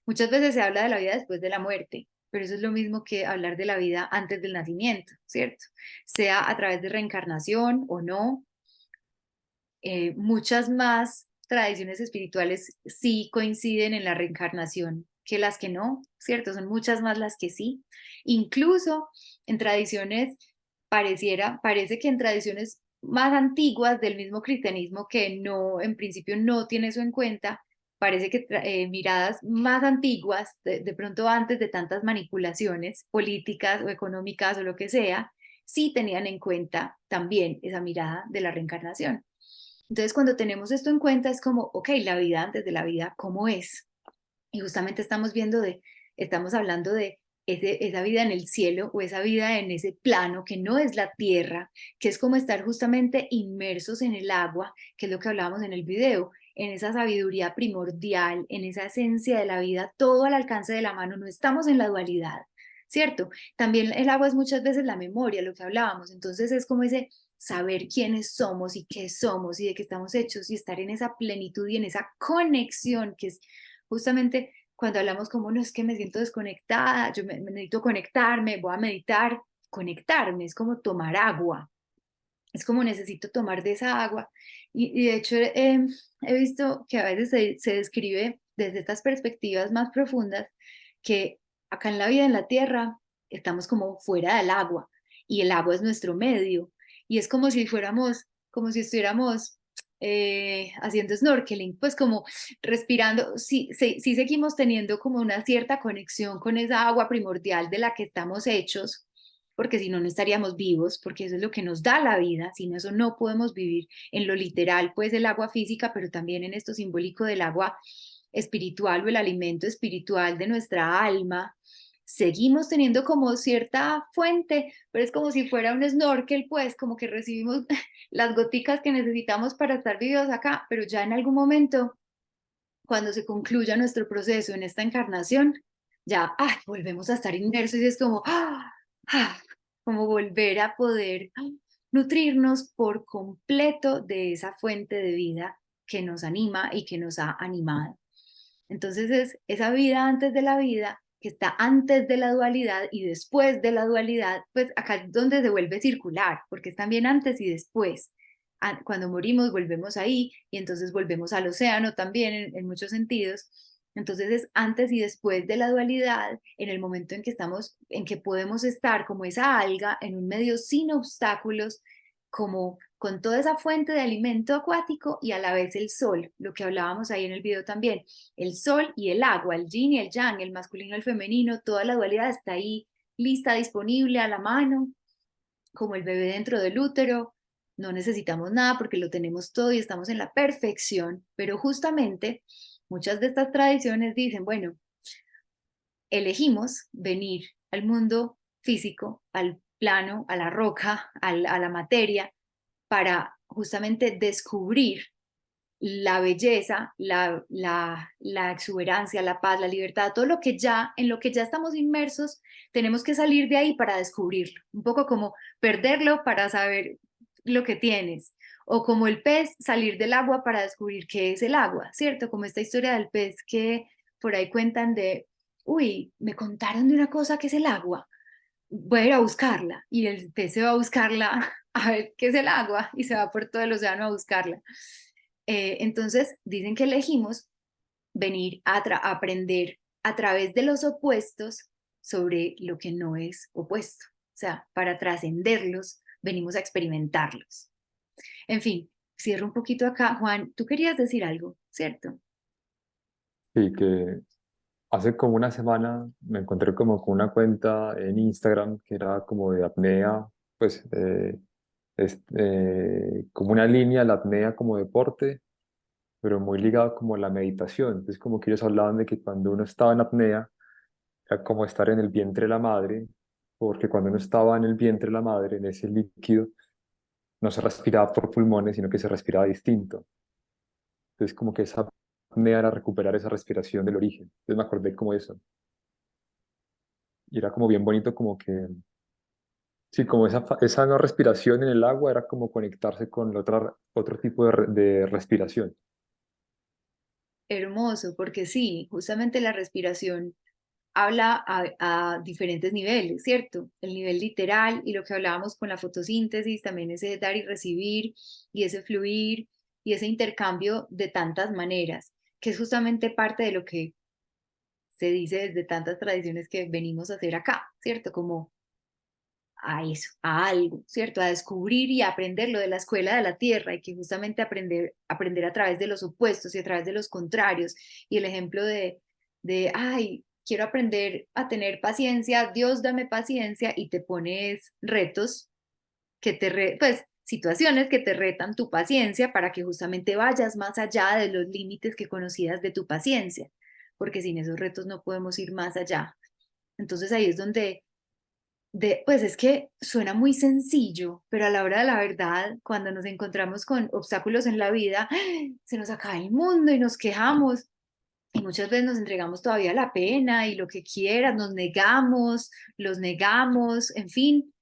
Muchas veces se habla de la vida después de la muerte, pero eso es lo mismo que hablar de la vida antes del nacimiento, ¿cierto? Sea a través de reencarnación o no. Muchas más tradiciones espirituales sí coinciden en la reencarnación que las que no, ¿cierto? Son muchas más las que sí. Incluso en tradiciones parece que en tradiciones más antiguas del mismo cristianismo que no, en principio no tiene eso en cuenta, parece que miradas más antiguas, de pronto antes de tantas manipulaciones políticas o económicas o lo que sea, sí tenían en cuenta también esa mirada de la reencarnación. Entonces, cuando tenemos esto en cuenta, es como, ok, la vida antes de la vida, ¿cómo es? Y justamente estamos hablando de esa vida en el cielo o esa vida en ese plano que no es la tierra, que es como estar justamente inmersos en el agua, que es lo que hablábamos en el video, en esa sabiduría primordial, en esa esencia de la vida, todo al alcance de la mano, no estamos en la dualidad, ¿cierto? También el agua es muchas veces la memoria, lo que hablábamos, entonces es como ese saber quiénes somos y qué somos y de qué estamos hechos y estar en esa plenitud y en esa conexión que es justamente cuando hablamos como no es que me siento desconectada, me necesito conectarme, voy a meditar, conectarme es como tomar agua, es como necesito tomar de esa agua. Y de hecho he visto que a veces se describe desde estas perspectivas más profundas que acá en la vida en la tierra estamos como fuera del agua y el agua es nuestro medio y es como si fuéramos, como si estuviéramos haciendo snorkeling, pues como respirando, sí seguimos teniendo como una cierta conexión con esa agua primordial de la que estamos hechos, porque si no, no estaríamos vivos, porque eso es lo que nos da la vida, sin eso no podemos vivir en lo literal, pues el agua física, pero también en esto simbólico del agua espiritual o el alimento espiritual de nuestra alma. Seguimos teniendo como cierta fuente, pero es como si fuera un snorkel, pues como que recibimos las goticas que necesitamos para estar vivos acá, pero ya en algún momento, cuando se concluya nuestro proceso en esta encarnación, ya volvemos a estar inmersos y es como, como volver a poder nutrirnos por completo de esa fuente de vida que nos anima y que nos ha animado. Entonces es esa vida antes de la vida, que está antes de la dualidad y después de la dualidad, pues acá es donde se vuelve circular, porque es también antes y después. Cuando morimos volvemos ahí y entonces volvemos al océano también en muchos sentidos. Entonces es antes y después de la dualidad, en el momento en que estamos, en que podemos estar como esa alga en un medio sin obstáculos, como con toda esa fuente de alimento acuático y a la vez el sol, lo que hablábamos ahí en el video también, el sol y el agua, el yin y el yang, el masculino y el femenino, toda la dualidad está ahí lista, disponible a la mano, como el bebé dentro del útero. No necesitamos nada porque lo tenemos todo y estamos en la perfección, pero justamente muchas de estas tradiciones dicen, bueno, elegimos venir al mundo físico, al plano, a la roca, a la materia, para justamente descubrir la belleza, la exuberancia, la paz, la libertad, todo lo que ya, en lo que ya estamos inmersos, tenemos que salir de ahí para descubrirlo. Un poco como perderlo para saber lo que tienes. O como el pez, salir del agua para descubrir qué es el agua, ¿cierto? Como esta historia del pez que por ahí cuentan de, uy, me contaron de una cosa que es el agua, voy a ir a buscarla. Y el pez se va a buscarla a ver qué es el agua y se va por todo el océano a buscarla. Entonces, dicen que elegimos venir a aprender a través de los opuestos sobre lo que no es opuesto. O sea, para trascenderlos, venimos a experimentarlos. En fin, cierro un poquito acá. Juan, tú querías decir algo, ¿cierto? Sí, que hace como una semana me encontré como con una cuenta en Instagram que era como de apnea, pues como una línea, la apnea como deporte, pero muy ligado como a la meditación. Entonces como que ellos hablaban de que cuando uno estaba en apnea era como estar en el vientre de la madre, porque cuando uno estaba en el vientre de la madre, en ese líquido, no se respiraba por pulmones, sino que se respiraba distinto. Entonces como que esa apnea era recuperar esa respiración del origen. Entonces me acordé como eso. Y era como bien bonito como que, sí, como esa no respiración en el agua era como conectarse con otro tipo de respiración. Hermoso, porque sí, justamente la respiración habla a diferentes niveles, ¿cierto? El nivel literal y lo que hablábamos con la fotosíntesis, también ese dar y recibir y ese fluir y ese intercambio de tantas maneras, que es justamente parte de lo que se dice desde tantas tradiciones que venimos a hacer acá, ¿cierto? Como a eso, a algo, ¿cierto? A descubrir y a aprender lo de la escuela de la tierra y que justamente aprender a través de los opuestos y a través de los contrarios y el ejemplo ay, quiero aprender a tener paciencia, Dios dame paciencia y te pones retos que pues situaciones que te retan tu paciencia para que justamente vayas más allá de los límites que conocías de tu paciencia, porque sin esos retos no podemos ir más allá. Entonces ahí es donde pues es que suena muy sencillo, pero a la hora de la verdad, cuando nos encontramos con obstáculos en la vida, se nos acaba el mundo y nos quejamos. Y muchas veces nos entregamos todavía la pena y lo que quieras, nos negamos, los negamos, en fin,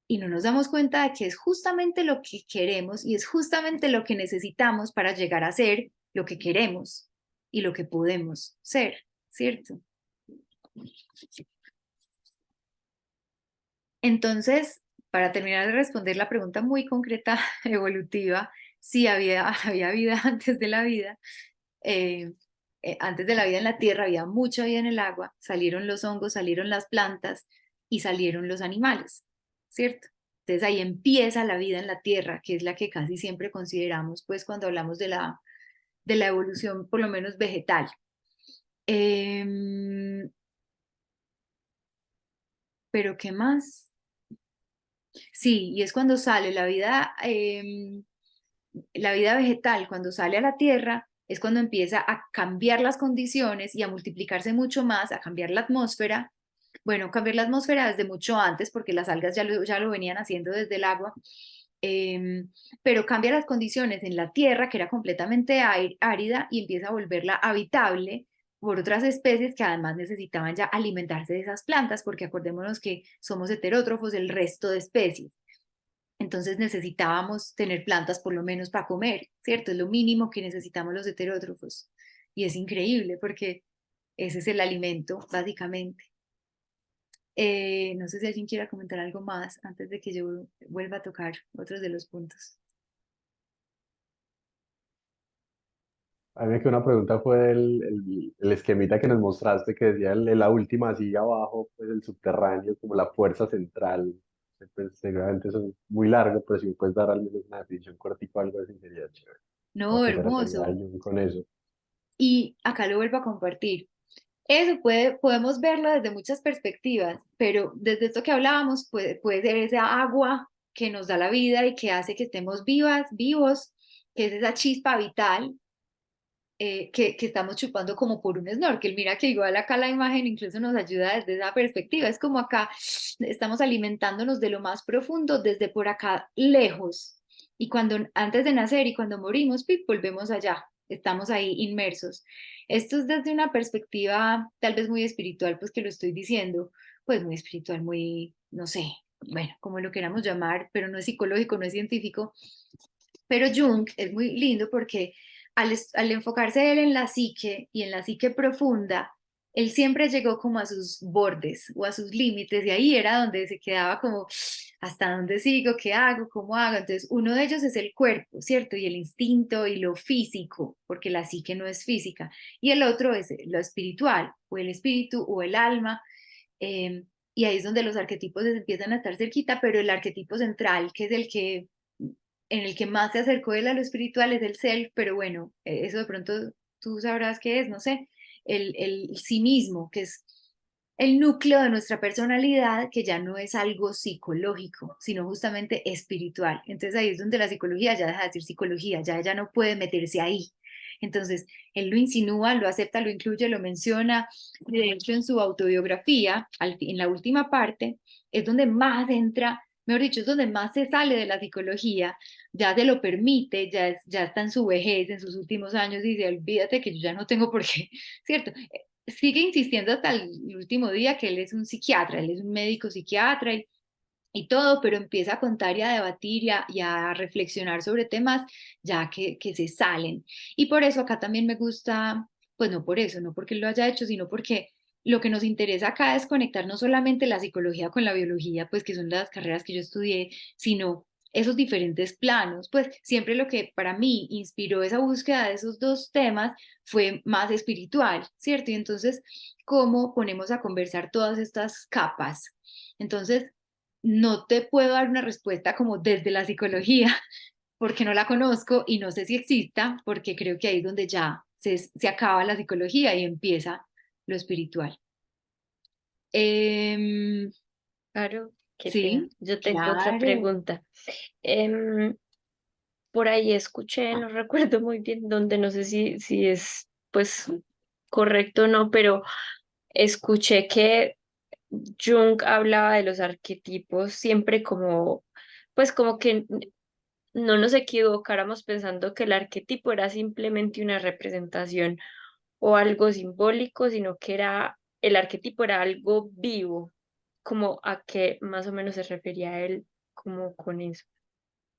y no nos damos cuenta de que es justamente lo que queremos y es justamente lo que necesitamos para llegar a ser lo que queremos y lo que podemos ser, ¿cierto? Entonces, para terminar de responder la pregunta muy concreta, evolutiva, si había vida antes de la vida, eh, antes de la vida en la tierra había mucha vida en el agua, salieron los hongos, salieron las plantas y salieron los animales, ¿cierto? Entonces ahí empieza la vida en la tierra, que es la que casi siempre consideramos, pues cuando hablamos de la evolución, por lo menos vegetal. Pero ¿qué más? Sí, y es cuando sale la vida vegetal, cuando sale a la tierra, es cuando empieza a cambiar las condiciones y a multiplicarse mucho más, a cambiar la atmósfera. Bueno, cambiar la atmósfera desde mucho antes, porque las algas ya lo venían haciendo desde el agua, pero cambia las condiciones en la tierra, que era completamente árida, y empieza a volverla habitable por otras especies que además necesitaban ya alimentarse de esas plantas, porque acordémonos que somos heterótrofos el resto de especies. Entonces necesitábamos tener plantas por lo menos para comer, ¿cierto? Es lo mínimo que necesitamos los heterótrofos. Y es increíble porque ese es el alimento, básicamente. No sé si alguien quiera comentar algo más antes de que yo vuelva a tocar otros de los puntos. A mí me quedó una pregunta fue el esquemita que nos mostraste que decía la última así abajo, pues el subterráneo, como la fuerza central. Pues seguramente eso es muy largo, pero si me puedes dar al menos una definición cortica o algo así sería chévere. ¿O a No, qué se refería hermoso. Jung con eso? Y acá lo vuelvo a compartir. Eso podemos verlo desde muchas perspectivas, pero desde esto que hablábamos puede ser esa agua que nos da la vida y que hace que estemos vivos, que es esa chispa vital que estamos chupando como por un snorkel. Mira que igual acá la imagen incluso nos ayuda desde esa perspectiva. Es como acá estamos alimentándonos de lo más profundo desde por acá lejos. Y cuando antes de nacer y cuando morimos, volvemos allá. Estamos ahí inmersos. Esto es desde una perspectiva tal vez muy espiritual, pues que lo estoy diciendo, pues muy espiritual, muy, no sé, bueno, como lo queramos llamar, pero no es psicológico, no es científico. Pero Jung es muy lindo porque al enfocarse él en la psique y en la psique profunda, él siempre llegó como a sus bordes o a sus límites y ahí era donde se quedaba como, ¿hasta dónde sigo? ¿Qué hago? ¿Cómo hago? Entonces, uno de ellos es el cuerpo, ¿cierto? Y el instinto y lo físico, porque la psique no es física. Y el otro es lo espiritual, o el espíritu, o el alma. eh, y ahí es donde los arquetipos empiezan a estar cerquita, pero el arquetipo central, que es el que en el que más se acercó él a lo espiritual es el self, pero bueno, eso de pronto tú sabrás qué es, no sé, el sí mismo, que es el núcleo de nuestra personalidad, que ya no es algo psicológico, sino justamente espiritual. Entonces ahí es donde la psicología ya deja de ser psicología, ya no puede meterse ahí. Entonces, él lo insinúa, lo acepta, lo incluye, lo menciona. De hecho, en su autobiografía, en la última parte, es donde más entra, mejor dicho, es donde más se sale de la psicología, ya se lo permite, ya está en su vejez, en sus últimos años, y dice, olvídate que yo ya no tengo por qué, ¿cierto? Sigue insistiendo hasta el último día que él es un psiquiatra, él es un médico psiquiatra y todo, pero empieza a contar y a debatir y a reflexionar sobre temas ya que se salen. Y por eso acá también me gusta, pues no por eso, no porque él lo haya hecho, sino porque lo que nos interesa acá es conectar no solamente la psicología con la biología, pues que son las carreras que yo estudié, sino esos diferentes planos. Pues siempre lo que para mí inspiró esa búsqueda de esos dos temas fue más espiritual, ¿cierto? Y entonces, ¿cómo ponemos a conversar todas estas capas? Entonces, no te puedo dar una respuesta como desde la psicología, porque no la conozco y no sé si exista, porque creo que ahí es donde ya se acaba la psicología y empieza lo espiritual. Claro, qué pena. Sí, Yo tengo otra claro. pregunta. Em, por ahí escuché, no recuerdo muy bien dónde, no sé si es pues correcto o no, pero escuché que Jung hablaba de los arquetipos siempre como, pues como que no nos equivocáramos pensando que el arquetipo era simplemente una representación o algo simbólico, sino que el arquetipo era algo vivo, como a qué más o menos se refería él como con eso.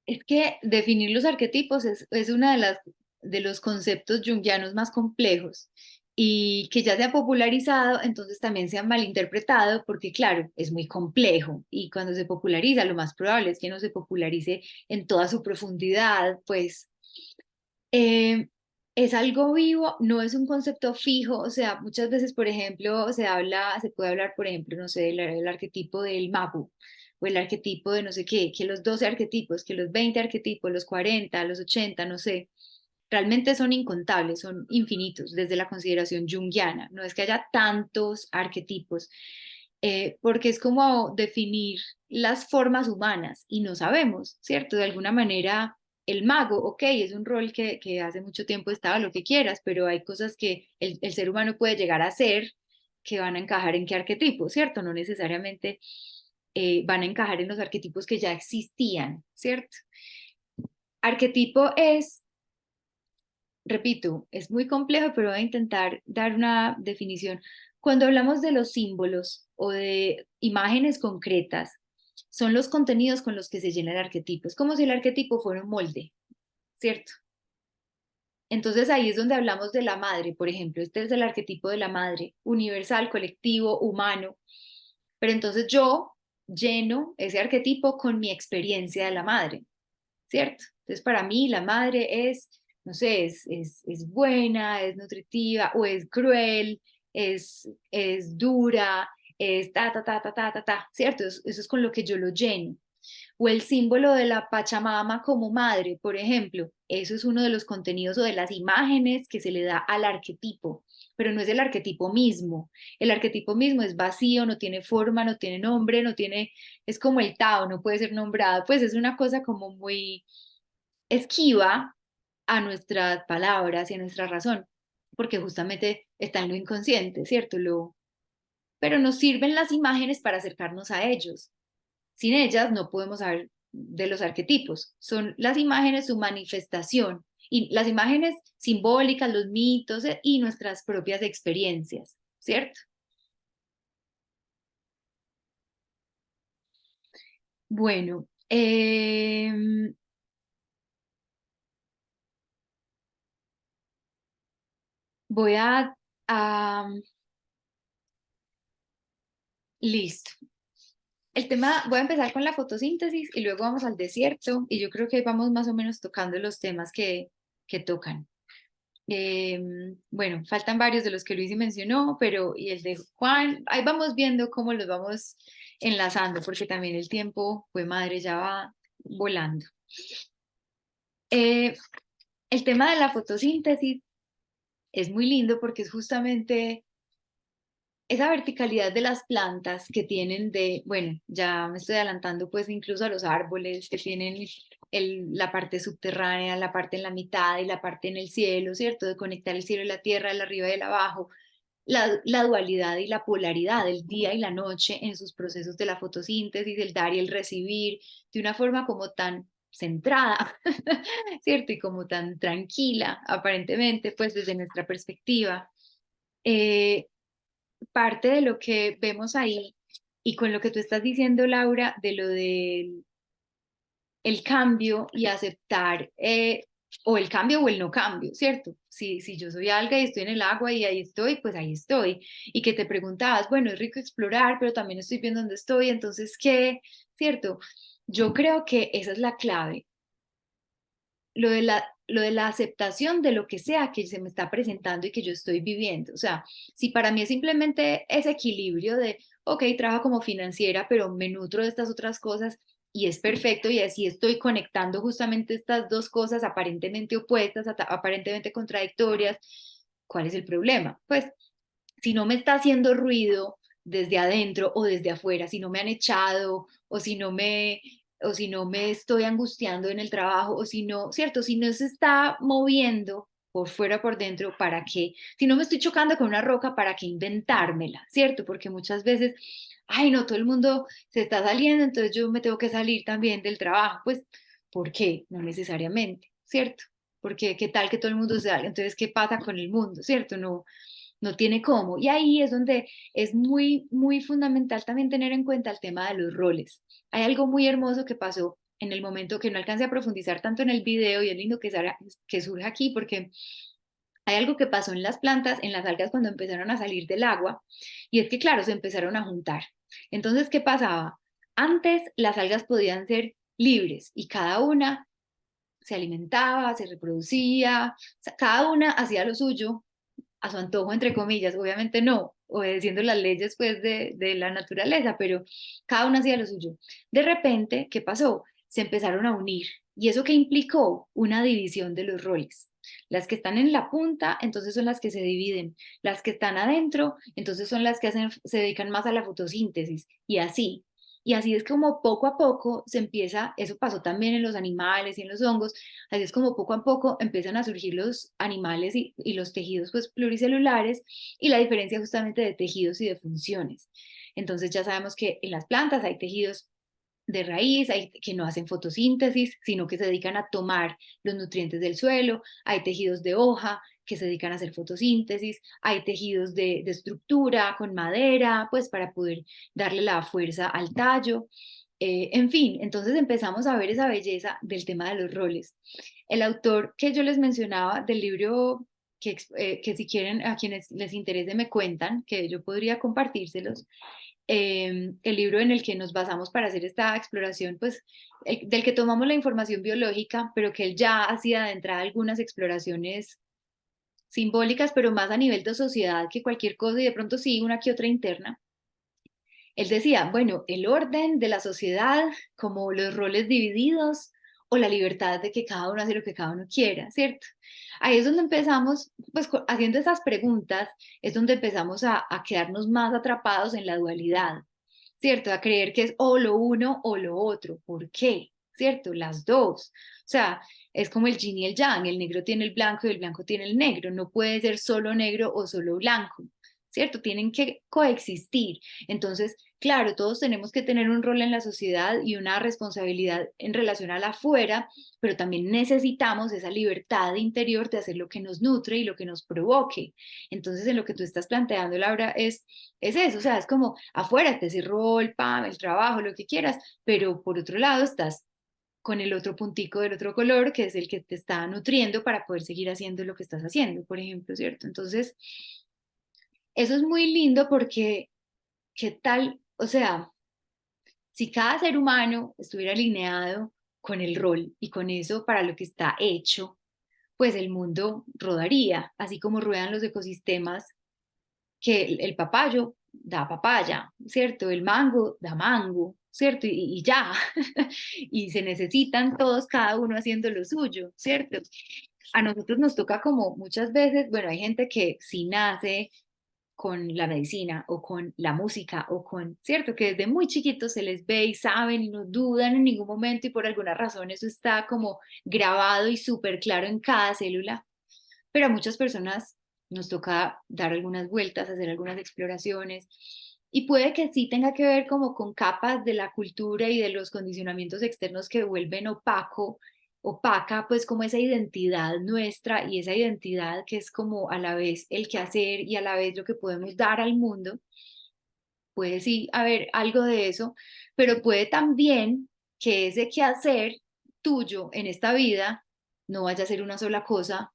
Es que definir los arquetipos es una de los conceptos junguianos más complejos y que ya se ha popularizado, entonces también se ha malinterpretado porque claro, es muy complejo y cuando se populariza lo más probable es que no se popularice en toda su profundidad, pues eh, es algo vivo, no es un concepto fijo, o sea, muchas veces, por ejemplo, se puede hablar, por ejemplo, no sé, del arquetipo del mago o el arquetipo de no sé qué, que los 12 arquetipos, que los 20 arquetipos, los 40, los 80, no sé. Realmente son incontables, son infinitos desde la consideración junguiana. No es que haya tantos arquetipos, porque es como definir las formas humanas y no sabemos, ¿cierto? De alguna manera, el mago, ok, es un rol que hace mucho tiempo estaba lo que quieras, pero hay cosas que el ser humano puede llegar a ser que van a encajar en qué arquetipo, ¿cierto? No necesariamente van a encajar en los arquetipos que ya existían, ¿cierto? Arquetipo es, repito, es muy complejo, pero voy a intentar dar una definición. Cuando hablamos de los símbolos o de imágenes concretas, son los contenidos con los que se llena el arquetipo. Es como si el arquetipo fuera un molde, ¿cierto? Entonces ahí es donde hablamos de la madre, por ejemplo. Este es el arquetipo de la madre, universal, colectivo, humano. Pero entonces yo lleno ese arquetipo con mi experiencia de la madre, ¿cierto? Entonces, para mí la madre es, no sé, es buena, es nutritiva, o es cruel, es dura, es ¿cierto? Eso es con lo que yo lo lleno. O el símbolo de la Pachamama como madre, por ejemplo, eso es uno de los contenidos o de las imágenes que se le da al arquetipo, pero no es el arquetipo mismo. El arquetipo mismo es vacío, no tiene forma, no tiene nombre, no tiene, es como el Tao, no puede ser nombrado, pues es una cosa como muy esquiva a nuestras palabras y a nuestra razón, porque justamente está en lo inconsciente, ¿cierto? Pero nos sirven las imágenes para acercarnos a ellos. Sin ellas no podemos saber de los arquetipos. Son las imágenes su manifestación y las imágenes simbólicas, los mitos y nuestras propias experiencias, ¿cierto? Bueno, voy a listo. El tema, voy a empezar con la fotosíntesis y luego vamos al desierto y yo creo que vamos más o menos tocando los temas que tocan. Bueno, faltan varios de los que Luis mencionó, pero y el de Juan, ahí vamos viendo cómo los vamos enlazando, porque también el tiempo, pues madre, ya va volando. Eh, el tema de la fotosíntesis es muy lindo porque es justamente esa verticalidad de las plantas que tienen bueno, ya me estoy adelantando pues incluso a los árboles que tienen la parte subterránea, la parte en la mitad y la parte en el cielo, ¿cierto? De conectar el cielo y la tierra, el arriba y el abajo, la dualidad y la polaridad del día y la noche en sus procesos de la fotosíntesis, el dar y el recibir, de una forma como tan centrada, ¿cierto? Y como tan tranquila, aparentemente, pues desde nuestra perspectiva. Eh, Parte de lo que vemos ahí y con lo que tú estás diciendo, Laura, de lo del el cambio y aceptar o el cambio o el no cambio, ¿cierto? Si yo soy alga y estoy en el agua y ahí estoy, pues ahí estoy. Y que te preguntabas, bueno, es rico explorar, pero también estoy viendo dónde estoy, entonces, ¿qué? ¿Cierto? Yo creo que esa es la clave, lo de la aceptación de lo que sea que se me está presentando y que yo estoy viviendo. O sea, si para mí es simplemente ese equilibrio de, ok, trabajo como financiera, pero me nutro de estas otras cosas y es perfecto y así estoy conectando justamente estas dos cosas aparentemente opuestas, aparentemente contradictorias, ¿cuál es el problema? Pues si no me está haciendo ruido desde adentro o desde afuera, si no me han echado o si no me estoy angustiando en el trabajo o si no, ¿cierto? Si no se está moviendo por fuera, por dentro, ¿para qué? Si no me estoy chocando con una roca, ¿para qué inventármela? ¿Cierto? Porque muchas veces, ay, no, todo el mundo se está saliendo, entonces yo me tengo que salir también del trabajo. Pues, ¿por qué? No necesariamente, ¿cierto? Porque qué tal que todo el mundo se salga, entonces, ¿qué pasa con el mundo? ¿Cierto? No tiene cómo. Y ahí es donde es muy, muy fundamental también tener en cuenta el tema de los roles. Hay algo muy hermoso que pasó en el momento que no alcancé a profundizar tanto en el video y es lindo que surja aquí porque hay algo que pasó en las plantas, en las algas cuando empezaron a salir del agua, y es que, claro, se empezaron a juntar. Entonces, ¿qué pasaba? Antes las algas podían ser libres y cada una se alimentaba, se reproducía, o sea, cada una hacía lo suyo a su antojo, entre comillas, obviamente no, obedeciendo las leyes pues de la naturaleza, pero cada una hacía lo suyo. De repente, ¿qué pasó? Se empezaron a unir. ¿Y eso qué implicó? Una división de los roles. Las que están en la punta, entonces son las que se dividen. Las que están adentro, entonces son las que se dedican más a la fotosíntesis. Y así. Y así es como poco a poco se empieza, eso pasó también en los animales y en los hongos, así es como poco a poco empiezan a surgir los animales y los tejidos pues, pluricelulares y la diferencia justamente de tejidos y de funciones. Entonces ya sabemos que en las plantas hay tejidos de raíz, hay que no hacen fotosíntesis, sino que se dedican a tomar los nutrientes del suelo, hay tejidos de hoja que se dedican a hacer fotosíntesis, hay tejidos de estructura con madera, pues para poder darle la fuerza al tallo. En fin, entonces empezamos a ver esa belleza del tema de los roles. El autor que yo les mencionaba del libro, que si quieren, a quienes les interese me cuentan, que yo podría compartírselos, el libro en el que nos basamos para hacer esta exploración, pues del que tomamos la información biológica, pero que él ya hacía de entrada algunas exploraciones simbólicas, pero más a nivel de sociedad que cualquier cosa y de pronto sí, una que otra interna. Él decía, bueno, el orden de la sociedad, como los roles divididos o la libertad de que cada uno hace lo que cada uno quiera, ¿cierto? Ahí es donde empezamos, pues haciendo esas preguntas, es donde empezamos a quedarnos más atrapados en la dualidad, ¿cierto? A creer que es o lo uno o lo otro. ¿Por qué? ¿Cierto? Las dos. O sea, es como el yin y el yang, el negro tiene el blanco y el blanco tiene el negro, no puede ser solo negro o solo blanco, ¿cierto? Tienen que coexistir. Entonces, claro, todos tenemos que tener un rol en la sociedad y una responsabilidad en relación a la afuera, pero también necesitamos esa libertad interior de hacer lo que nos nutre y lo que nos provoque. Entonces, en lo que tú estás planteando, Laura, es eso, o sea, es como afuera está ese rol, pam, el trabajo, lo que quieras, pero por otro lado estás con el otro puntico del otro color, que es el que te está nutriendo para poder seguir haciendo lo que estás haciendo, por ejemplo, ¿cierto? Entonces, eso es muy lindo porque, ¿qué tal? O sea, si cada ser humano estuviera alineado con el rol y con eso para lo que está hecho, pues el mundo rodaría, así como ruedan los ecosistemas, que el papayo da papaya, ¿cierto? El mango da mango, ¿cierto? Y ya, y se necesitan todos, cada uno haciendo lo suyo, ¿cierto? A nosotros nos toca como muchas veces, bueno, hay gente que sí nace con la medicina o con la música o con, ¿cierto? Que desde muy chiquitos se les ve y saben y no dudan en ningún momento y por alguna razón eso está como grabado y súper claro en cada célula, pero a muchas personas nos toca dar algunas vueltas, hacer algunas exploraciones y puede que sí tenga que ver como con capas de la cultura y de los condicionamientos externos que vuelven opaca, pues como esa identidad nuestra y esa identidad que es como a la vez el quehacer y a la vez lo que podemos dar al mundo. Puede sí haber algo de eso, pero puede también que ese quehacer tuyo en esta vida no vaya a ser una sola cosa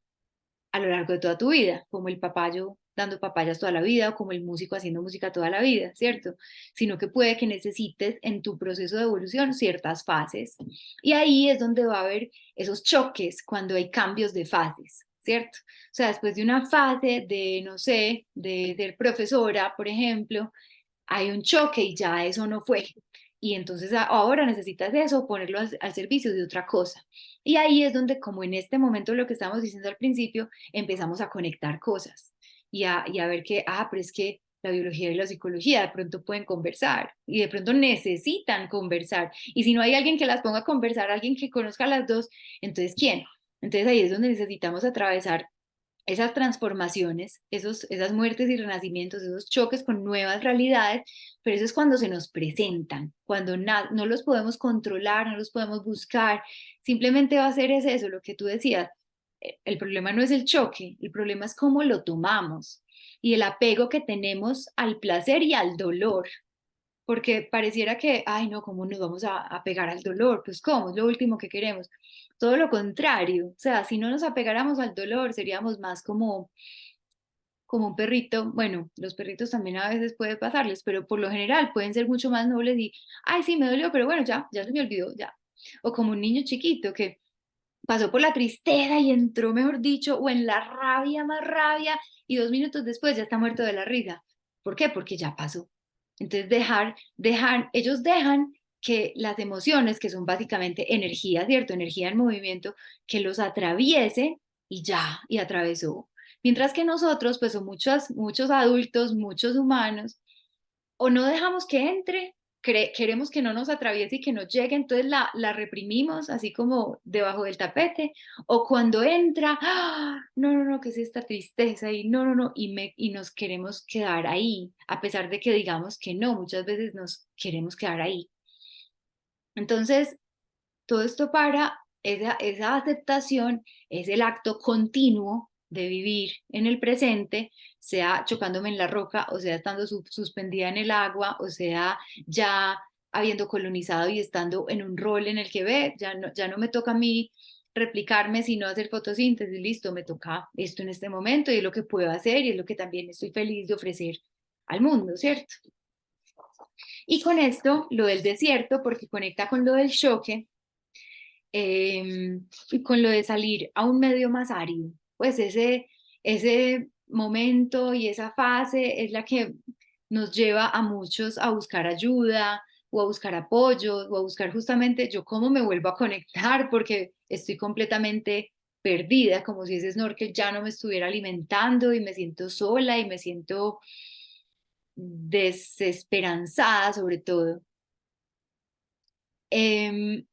a lo largo de toda tu vida, como el papayo dando papayas toda la vida o como el músico haciendo música toda la vida, ¿cierto? Sino que puede que necesites en tu proceso de evolución ciertas fases. Y ahí es donde va a haber esos choques cuando hay cambios de fases, ¿cierto? O sea, después de una fase de, no sé, de ser profesora, por ejemplo, hay un choque y ya eso no fue. Y entonces ahora necesitas eso, ponerlo al servicio de otra cosa. Y ahí es donde, como en este momento lo que estábamos diciendo al principio, empezamos a conectar cosas y a ver que, pero es que la biología y la psicología de pronto pueden conversar y de pronto necesitan conversar. Y si no hay alguien que las ponga a conversar, alguien que conozca a las dos, entonces ¿quién? Entonces ahí es donde necesitamos atravesar esas transformaciones, esas muertes y renacimientos, esos choques con nuevas realidades, pero eso es cuando se nos presentan, cuando no los podemos controlar, no los podemos buscar, simplemente va a ser eso, lo que tú decías, el problema no es el choque, el problema es cómo lo tomamos y el apego que tenemos al placer y al dolor, porque pareciera que, ay no, ¿cómo nos vamos a pegar al dolor? Pues ¿cómo? Es lo último que queremos. Todo lo contrario, o sea, si no nos apegáramos al dolor, seríamos más como un perrito. Bueno, los perritos también a veces puede pasarles, pero por lo general pueden ser mucho más nobles y, ay, sí, me dolió, pero bueno, ya se me olvidó, ya. O como un niño chiquito que pasó por la tristeza y entró, mejor dicho, o en la rabia, más rabia, y 2 minutos después ya está muerto de la risa. ¿Por qué? Porque ya pasó. Entonces ellos dejan que las emociones, que son básicamente energía, ¿cierto? Energía en movimiento, que los atraviese y ya, y atravesó. Mientras que nosotros, pues son muchos adultos, muchos humanos, o no dejamos que entre, queremos que no nos atraviese y que no llegue, entonces la reprimimos así como debajo del tapete, o cuando entra, ¡ah! No, no, no, ¿qué es esta tristeza? Y no, no, no, y nos queremos quedar ahí, a pesar de que digamos que no, muchas veces nos queremos quedar ahí. Entonces, todo esto para esa aceptación es el acto continuo de vivir en el presente, sea chocándome en la roca, o sea estando suspendida en el agua, o sea ya habiendo colonizado y estando en un rol en el que ya no me toca a mí replicarme, sino hacer fotosíntesis, listo, me toca esto en este momento y es lo que puedo hacer y es lo que también estoy feliz de ofrecer al mundo, ¿cierto? Y con esto, lo del desierto, porque conecta con lo del choque, y con lo de salir a un medio más árido, pues ese momento y esa fase es la que nos lleva a muchos a buscar ayuda o a buscar apoyo o a buscar justamente yo cómo me vuelvo a conectar porque estoy completamente perdida, como si ese snorkel ya no me estuviera alimentando y me siento sola y me siento desesperanzada sobre todo. Em,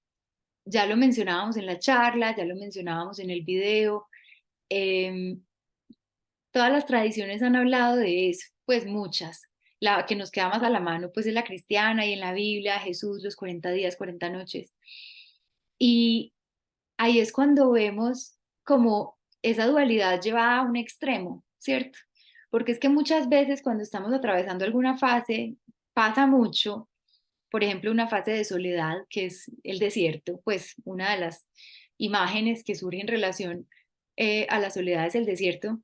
ya lo mencionábamos en la charla, ya lo mencionábamos en el video. eh, Todas las tradiciones han hablado de eso, pues muchas. La que nos queda más a la mano pues es la cristiana y en la Biblia Jesús, los 40 días, 40 noches. Y ahí es cuando vemos como esa dualidad llevada a un extremo, ¿cierto? Porque es que muchas veces cuando estamos atravesando alguna fase, pasa mucho, por ejemplo, una fase de soledad, que es el desierto, pues una de las imágenes que surge en relación a la soledad es el desierto,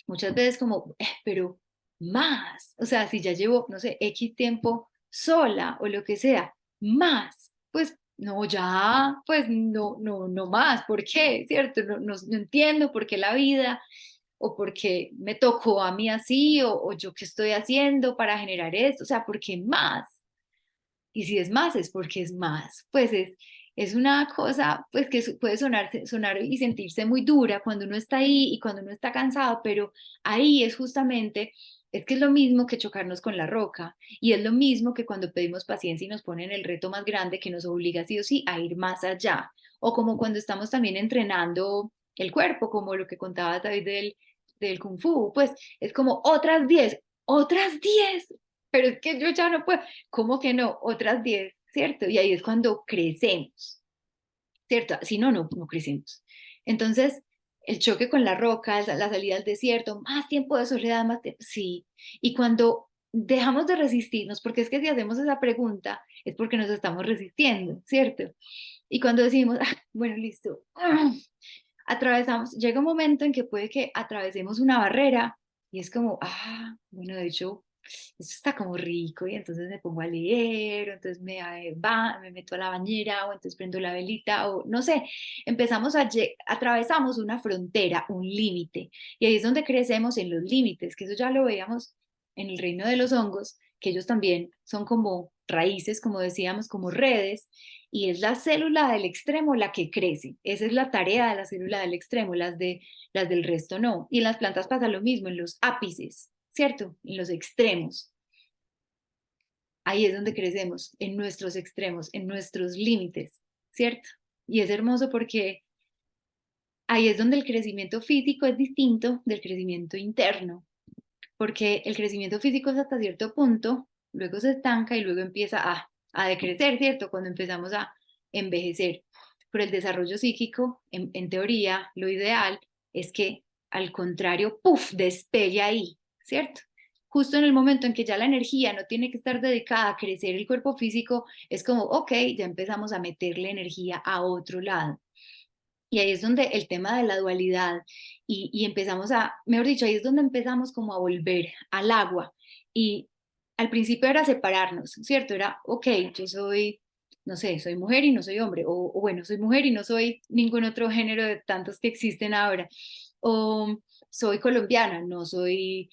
muchas veces como, pero más, o sea, si ya llevo, no sé, X tiempo sola o lo que sea, más, pues no, ya, pues no, no, no más, ¿por qué? ¿Cierto? No entiendo por qué la vida o por qué me tocó a mí así o yo qué estoy haciendo para generar esto, o sea, ¿por qué más? Y si es más, es porque es más. Pues es una cosa pues que puede sonar y sentirse muy dura cuando uno está ahí y cuando uno está cansado, pero ahí es justamente, es que es lo mismo que chocarnos con la roca y es lo mismo que cuando pedimos paciencia y nos ponen el reto más grande que nos obliga sí o sí a ir más allá. O como cuando estamos también entrenando el cuerpo, como lo que contaba David del Kung Fu, pues es como otras 10, pero es que yo ya no puedo. ¿Cómo que no? Otras 10, ¿cierto? Y ahí es cuando crecemos, ¿cierto? Si no, no crecemos. Entonces, el choque con la roca, la salida al desierto, más tiempo de soledad, más tiempo, sí. Y cuando dejamos de resistirnos, porque es que si hacemos esa pregunta, es porque nos estamos resistiendo, ¿cierto? Y cuando decimos, bueno, listo, atravesamos, llega un momento en que puede que atravesemos una barrera y es como, bueno, de hecho, esto está como rico y entonces me pongo a leer, o entonces me meto a la bañera o entonces prendo la velita o no sé, atravesamos una frontera, un límite y ahí es donde crecemos en los límites, que eso ya lo veíamos en el reino de los hongos, que ellos también son como raíces, como decíamos, como redes y es la célula del extremo la que crece. Esa es la tarea de la célula del extremo, las del resto no. Y en las plantas pasa lo mismo, en los ápices, ¿cierto? En los extremos. Ahí es donde crecemos, en nuestros extremos, en nuestros límites, ¿cierto? Y es hermoso porque ahí es donde el crecimiento físico es distinto del crecimiento interno, porque el crecimiento físico es hasta cierto punto, luego se estanca y luego empieza a decrecer, ¿cierto? Cuando empezamos a envejecer. Pero el desarrollo psíquico, en teoría, lo ideal es que al contrario, ¡puf!, despegue ahí, ¿cierto? justo en el momento en que ya la energía no tiene que estar dedicada a crecer el cuerpo físico, es como, ok, ya empezamos a meterle energía a otro lado. Y ahí es donde el tema de la dualidad y empezamos a, mejor dicho, ahí es donde empezamos como a volver al agua. Y al principio era separarnos, ¿cierto? Era, ok, yo soy, no sé, soy mujer y no soy hombre, o bueno, soy mujer y no soy ningún otro género de tantos que existen ahora, o soy colombiana, no soy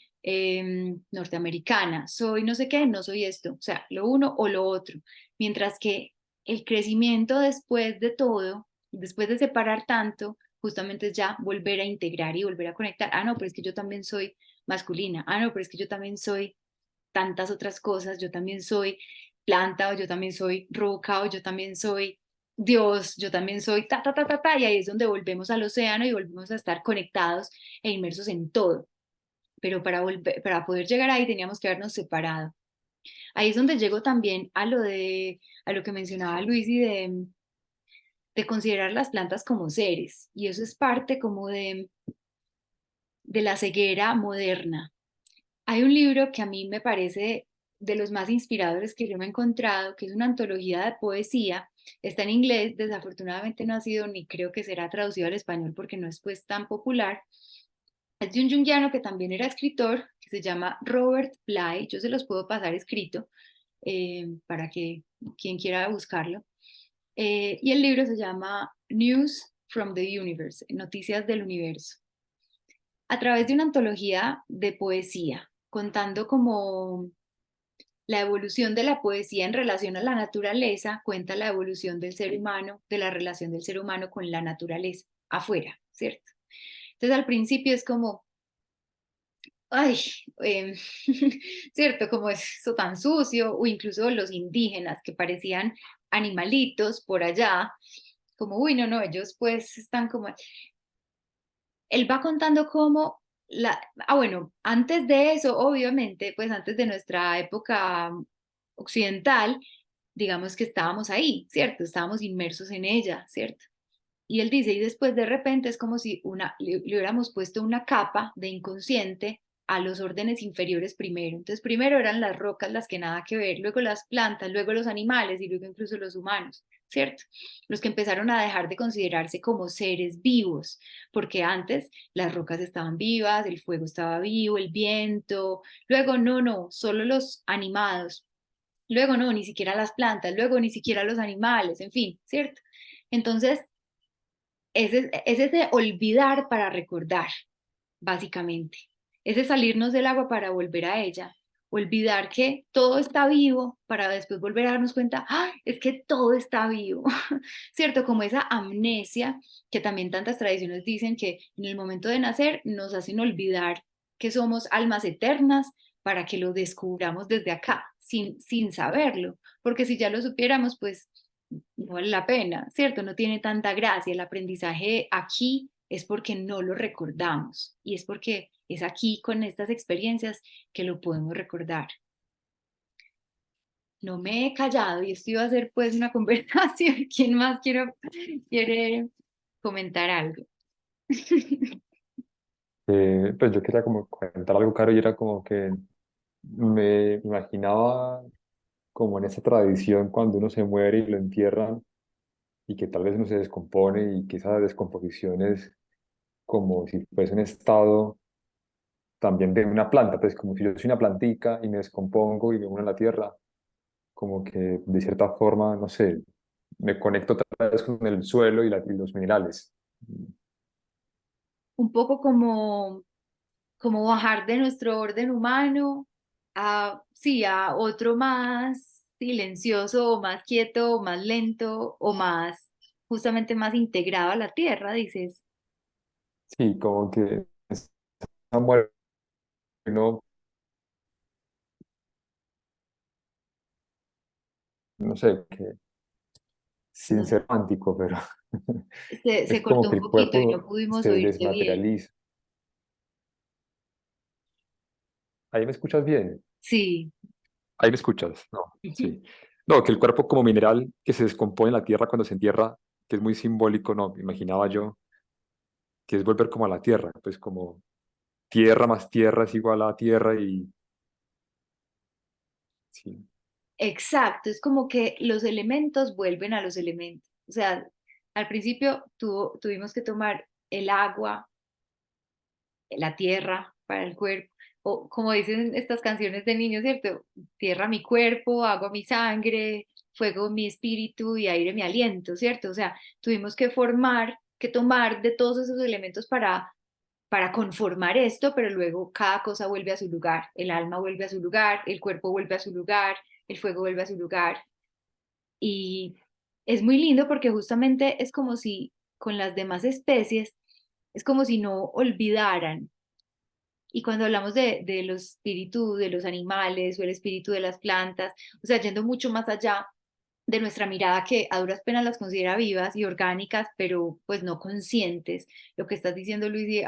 norteamericana, soy no sé qué, no soy esto, o sea, lo uno o lo otro. Mientras que el crecimiento después de todo, después de separar tanto, justamente es ya volver a integrar y volver a conectar. Ah, no, pero es que yo también soy masculina. Ah, no, pero es que yo también soy tantas otras cosas. Yo también soy planta, o yo también soy roca, o yo también soy Dios, yo también soy ta, ta, ta, ta, ta. Y ahí es donde volvemos al océano y volvemos a estar conectados e inmersos en todo. Pero para poder llegar ahí teníamos que habernos separado. Ahí es donde llego también a lo que mencionaba Luis y de considerar las plantas como seres. Y eso es parte como de la ceguera moderna. Hay un libro que a mí me parece de los más inspiradores que yo me he encontrado, que es una antología de poesía. Está en inglés, desafortunadamente no ha sido ni creo que será traducido al español porque no es pues tan popular. Es de un junguiano que también era escritor, que se llama Robert Bly. Yo se los puedo pasar escrito para que quien quiera buscarlo. Y el libro se llama News from the Universe, Noticias del Universo, a través de una antología de poesía, contando como la evolución de la poesía en relación a la naturaleza, cuenta la evolución del ser humano, de la relación del ser humano con la naturaleza, afuera, ¿cierto? Entonces al principio es como, ay, ¿cierto? Como es eso tan sucio, o incluso los indígenas que parecían animalitos por allá, como, uy, no, no, ellos pues están como, él va contando cómo bueno, antes de eso, obviamente, pues antes de nuestra época occidental, digamos que estábamos ahí, ¿cierto? Estábamos inmersos en ella, ¿cierto? Y él dice, y después de repente es como si le hubiéramos puesto una capa de inconsciente a los órdenes inferiores primero. Entonces, primero eran las rocas las que nada que ver, luego las plantas, luego los animales y luego incluso los humanos, ¿cierto? Los que empezaron a dejar de considerarse como seres vivos, porque antes las rocas estaban vivas, el fuego estaba vivo, el viento, luego no, no, solo los animados, luego no, ni siquiera las plantas, luego ni siquiera los animales, en fin, ¿cierto? Entonces, es ese olvidar para recordar, básicamente. Ese salirnos del agua para volver a ella. Olvidar que todo está vivo para después volver a darnos cuenta, ¡ah! Es que todo está vivo, ¿cierto? Como esa amnesia que también tantas tradiciones dicen que en el momento de nacer nos hacen olvidar que somos almas eternas para que lo descubramos desde acá, sin saberlo, porque si ya lo supiéramos, pues no vale la pena, ¿cierto? No tiene tanta gracia. El aprendizaje aquí es porque no lo recordamos y es porque es aquí con estas experiencias que lo podemos recordar. No me he callado y esto iba a ser pues una conversación. ¿Quién más quiere comentar algo? Pues yo quería como comentar algo, Caro, y era como que me imaginaba como en esa tradición cuando uno se muere y lo entierran y que tal vez uno se descompone y que esa descomposición es como si fuese un estado también de una planta, pues como si yo soy una plantica y me descompongo y me uno a la tierra, como que de cierta forma, no sé, me conecto otra vez con el suelo y los minerales. Un poco como bajar de nuestro orden humano a, sí, a otro más silencioso o más quieto o más lento o más, justamente más integrado a la tierra, dices. Sí, como que esa muerte, no, no sé, que sin No, ser romántico, pero se es como cortó que un el poquito y no cuerpo pudimos se oírte bien. desmaterializa. ¿Ahí me escuchas bien? Sí. ¿Ahí me escuchas? No, sí. No, que el cuerpo como mineral que se descompone en la tierra cuando se entierra, que es muy simbólico, no, me imaginaba yo, que es volver como a la tierra, pues como tierra más tierra es igual a tierra Sí. Exacto, es como que los elementos vuelven a los elementos. O sea, al principio tuvimos que tomar el agua, la tierra para el cuerpo, o como dicen estas canciones de niños, ¿cierto? Tierra mi cuerpo, agua mi sangre, fuego mi espíritu y aire mi aliento, ¿cierto? O sea, tuvimos que tomar de todos esos elementos para conformar esto, pero luego cada cosa vuelve a su lugar, el alma vuelve a su lugar, el cuerpo vuelve a su lugar, el fuego vuelve a su lugar. Y es muy lindo porque justamente es como si con las demás especies, es como si no olvidaran. Y cuando hablamos de los espíritus de los animales o el espíritu de las plantas, o sea, yendo mucho más allá de nuestra mirada que a duras penas las considera vivas y orgánicas, pero pues no conscientes, lo que estás diciendo, Luis,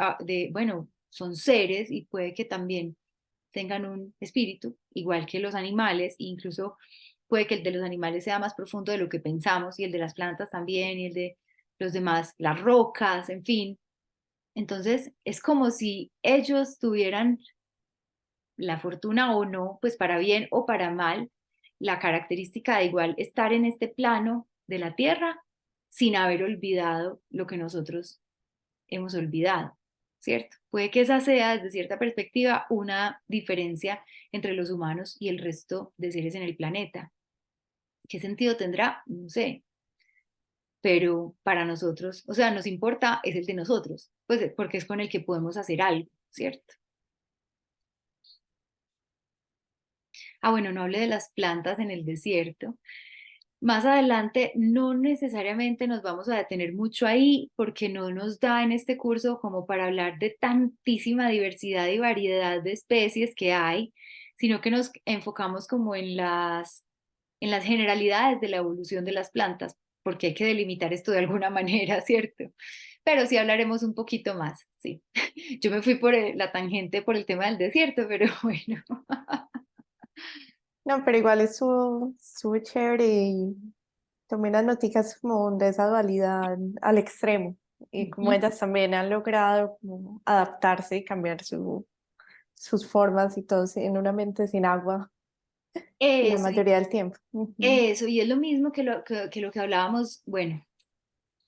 bueno, son seres y puede que también tengan un espíritu, igual que los animales, e incluso puede que el de los animales sea más profundo de lo que pensamos, y el de las plantas también, y el de los demás, las rocas, en fin. Entonces, es como si ellos tuvieran la fortuna o no, pues para bien o para mal, la característica de igual estar en este plano de la tierra sin haber olvidado lo que nosotros hemos olvidado, ¿cierto? Puede que esa sea, desde cierta perspectiva, una diferencia entre los humanos y el resto de seres en el planeta. ¿Qué sentido tendrá? No sé, pero para nosotros, o sea, nos importa es el de nosotros, pues porque es con el que podemos hacer algo, ¿cierto? Ah, bueno, no hable de las plantas en el desierto. Más adelante no necesariamente nos vamos a detener mucho ahí porque no nos da en este curso como para hablar de tantísima diversidad y variedad de especies que hay, sino que nos enfocamos como en las generalidades de la evolución de las plantas, porque hay que delimitar esto de alguna manera, ¿cierto? Pero sí hablaremos un poquito más, sí. Yo me fui por la tangente por el tema del desierto, pero bueno. No, pero igual estuvo chévere y tomé las noticias como de esa dualidad al extremo y como Ujú. ellas también han logrado como adaptarse y cambiar sus formas y todo en una mente sin agua la Eso, mayoría del tiempo. Ujú. eso, y es lo mismo que lo que hablábamos, bueno,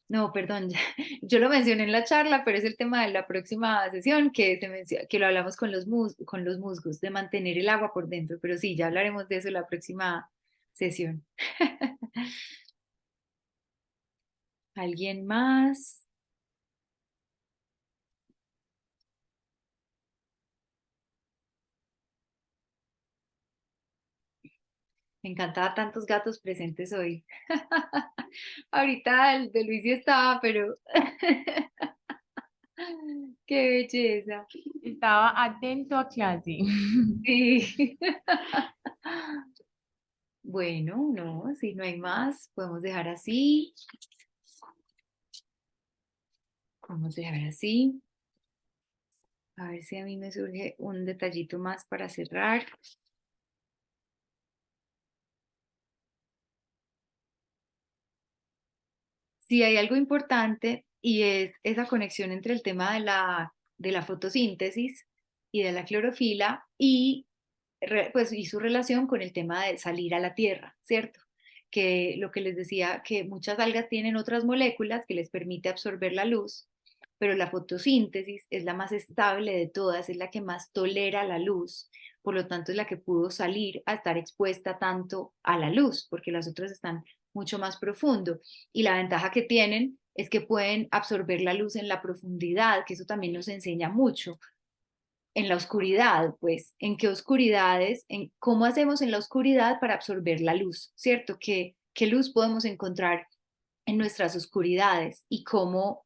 no, perdón, yo lo mencioné en la charla, pero es el tema de la próxima sesión que lo hablamos con con los musgos, de mantener el agua por dentro, pero sí, ya hablaremos de eso en la próxima sesión. ¿Alguien más? Me encantaba tantos gatos presentes hoy. Ahorita el de Luis sí estaba, pero qué belleza. Estaba atento a clase. Sí. Bueno, no, si no hay más, podemos dejar así. Vamos a dejar así. A ver si a mí me surge un detallito más para cerrar. Sí, hay algo importante y es esa conexión entre el tema de la fotosíntesis y de la clorofila y, pues, y su relación con el tema de salir a la tierra, ¿cierto? Que lo que les decía, que muchas algas tienen otras moléculas que les permite absorber la luz, pero la fotosíntesis es la más estable de todas, es la que más tolera la luz, por lo tanto es la que pudo salir a estar expuesta tanto a la luz, porque las otras están mucho más profundo. Y la ventaja que tienen es que pueden absorber la luz en la profundidad, que eso también nos enseña mucho. En la oscuridad, pues, ¿en qué oscuridades? ¿En cómo hacemos en la oscuridad para absorber la luz? ¿Cierto? ¿Qué luz podemos encontrar en nuestras oscuridades y cómo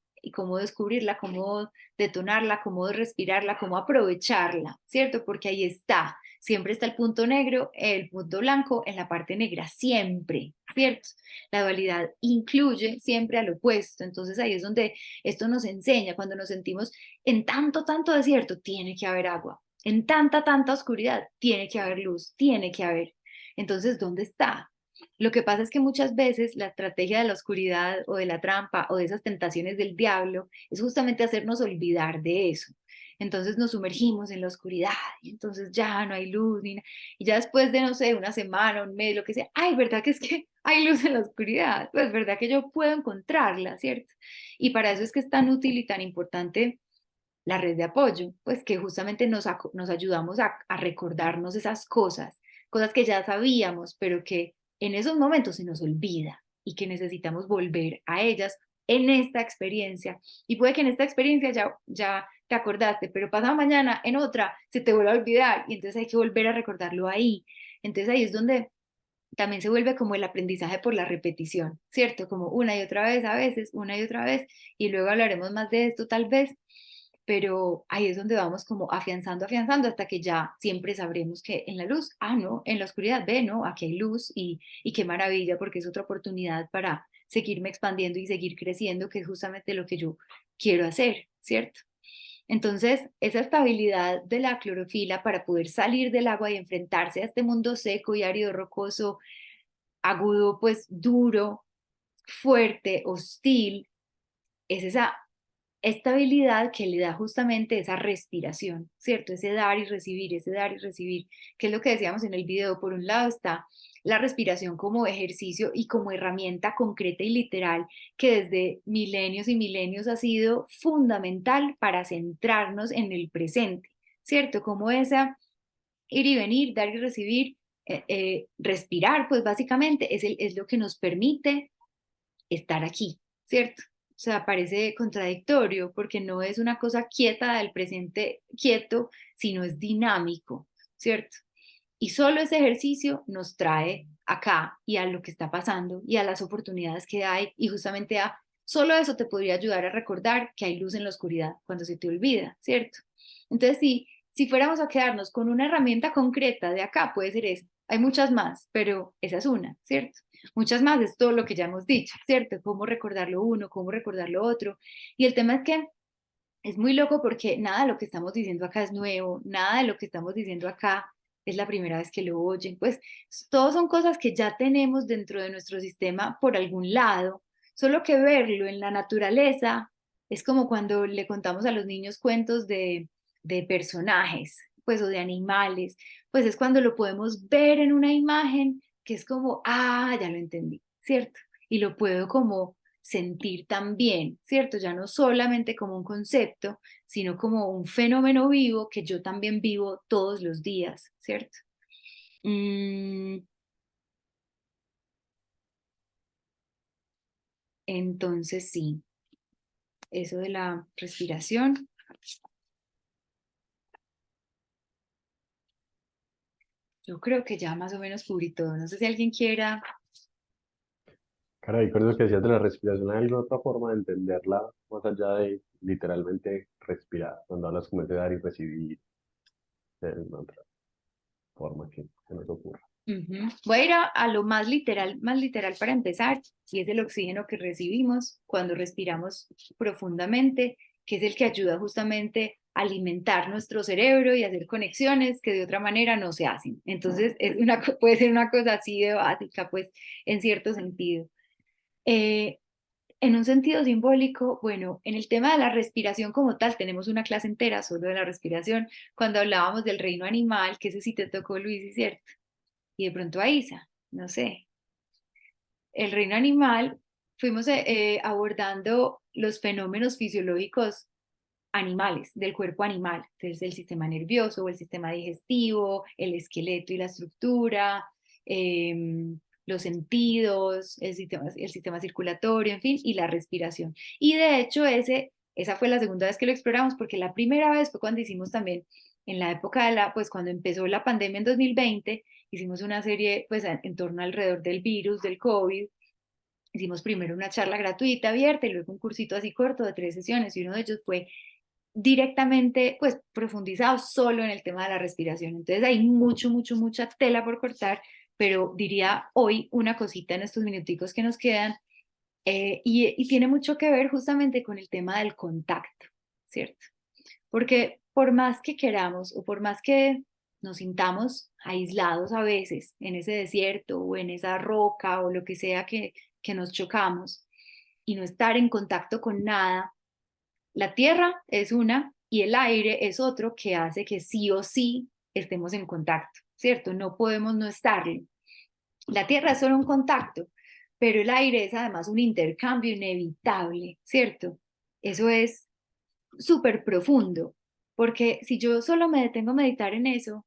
descubrirla, cómo detonarla, cómo respirarla, cómo aprovecharla, ¿cierto? Porque ahí está, siempre está el punto negro, el punto blanco en la parte negra, siempre, ¿cierto? La dualidad incluye siempre al opuesto, entonces ahí es donde esto nos enseña, cuando nos sentimos en tanto, tanto desierto, tiene que haber agua, en tanta, tanta oscuridad, tiene que haber luz, tiene que haber. Entonces, ¿dónde está? Lo que pasa es que muchas veces la estrategia de la oscuridad o de la trampa o de esas tentaciones del diablo es justamente hacernos olvidar de eso. Entonces nos sumergimos en la oscuridad y entonces ya no hay luz ni nada. Y ya después de, no sé, una semana, un mes, lo que sea, ay, ¿verdad que es que hay luz en la oscuridad? Pues verdad que yo puedo encontrarla, ¿cierto? Y para eso es que es tan útil y tan importante la red de apoyo, pues que justamente nos ayudamos a recordarnos esas cosas, cosas que ya sabíamos, pero que en esos momentos se nos olvida y que necesitamos volver a ellas en esta experiencia. Y puede que en esta experiencia ya te acordaste, pero pasado mañana en otra se te vuelve a olvidar y entonces hay que volver a recordarlo ahí. Entonces ahí es donde también se vuelve como el aprendizaje por la repetición, ¿cierto? Como una y otra vez, a veces, una y otra vez, y luego hablaremos más de esto tal vez, pero ahí es donde vamos como afianzando, afianzando, hasta que ya siempre sabremos que en la luz, ah, no, en la oscuridad, ve, no, aquí hay luz y qué maravilla, porque es otra oportunidad para seguirme expandiendo y seguir creciendo, que es justamente lo que yo quiero hacer, ¿cierto? Entonces, esa estabilidad de la clorofila para poder salir del agua y enfrentarse a este mundo seco y árido, rocoso, agudo, pues duro, fuerte, hostil, es esa estabilidad que le da justamente esa respiración, ¿cierto? Ese dar y recibir, ese dar y recibir, que es lo que decíamos en el video. Por un lado está la respiración como ejercicio y como herramienta concreta y literal que desde milenios y milenios ha sido fundamental para centrarnos en el presente, ¿cierto? Como esa ir y venir, dar y recibir, respirar, pues básicamente es lo que nos permite estar aquí, ¿cierto? O sea, parece contradictorio porque no es una cosa quieta del presente quieto, sino es dinámico, ¿cierto? Y solo ese ejercicio nos trae acá y a lo que está pasando y a las oportunidades que hay y justamente a solo eso te podría ayudar a recordar que hay luz en la oscuridad cuando se te olvida, ¿cierto? Entonces, si fuéramos a quedarnos con una herramienta concreta de acá, puede ser esa. Hay muchas más, pero esa es una, ¿cierto? Muchas más es todo lo que ya hemos dicho, ¿cierto? Cómo recordar lo uno, cómo recordar lo otro. Y el tema es que es muy loco porque nada de lo que estamos diciendo acá es nuevo, nada de lo que estamos diciendo acá es la primera vez que lo oyen, pues todos son cosas que ya tenemos dentro de nuestro sistema por algún lado, solo que verlo en la naturaleza es como cuando le contamos a los niños cuentos de personajes, pues o de animales, pues es cuando lo podemos ver en una imagen que es como, ah, ya lo entendí, ¿cierto? Y lo puedo como sentir también, ¿cierto? Ya no solamente como un concepto, sino como un fenómeno vivo que yo también vivo todos los días, ¿cierto? Mm, entonces sí, eso de la respiración. Yo creo que ya más o menos cubrí todo. No sé si alguien quiera. Caray, con eso que decías de la respiración, ¿hay alguna otra forma de entenderla más allá de literalmente respirar? Cuando hablas como de dar y recibir, de alguna otra forma que se nos ocurra. Ujú. Voy a ir a lo más literal para empezar, y es el oxígeno que recibimos cuando respiramos profundamente, que es el que ayuda justamente a alimentar nuestro cerebro y a hacer conexiones que de otra manera no se hacen. Entonces, puede ser una cosa así de básica, pues, en cierto sentido. Eh, en un sentido simbólico, bueno, en el tema de la respiración como tal, tenemos una clase entera solo de la respiración, cuando hablábamos del reino animal, que ese sí te tocó, Luis, ¿cierto? Y de pronto a Isa, no sé. El reino animal, fuimos abordando los fenómenos fisiológicos animales, del cuerpo animal. Entonces, el sistema nervioso o el sistema digestivo, el esqueleto y la estructura, los sentidos, el sistema circulatorio, en fin, y la respiración. Y de hecho, esa fue la segunda vez que lo exploramos, porque la primera vez fue cuando hicimos también, en la época pues cuando empezó la pandemia en 2020, hicimos una serie pues en torno alrededor del virus, del COVID. Hicimos primero una charla gratuita, abierta, y luego un cursito así corto de 3 sesiones, y uno de ellos fue directamente, pues, profundizado solo en el tema de la respiración. Entonces hay mucha tela por cortar, pero diría hoy una cosita en estos minuticos que nos quedan, y tiene mucho que ver justamente con el tema del contacto, ¿cierto? Porque por más que queramos o por más que nos sintamos aislados a veces en ese desierto o en esa roca o lo que sea que nos chocamos y no estar en contacto con nada, la tierra es una y el aire es otro que hace que sí o sí estemos en contacto, ¿cierto? No podemos no estarlo. La tierra es solo un contacto, pero el aire es además un intercambio inevitable, ¿cierto? Eso es súper profundo, porque si yo solo me detengo a meditar en eso,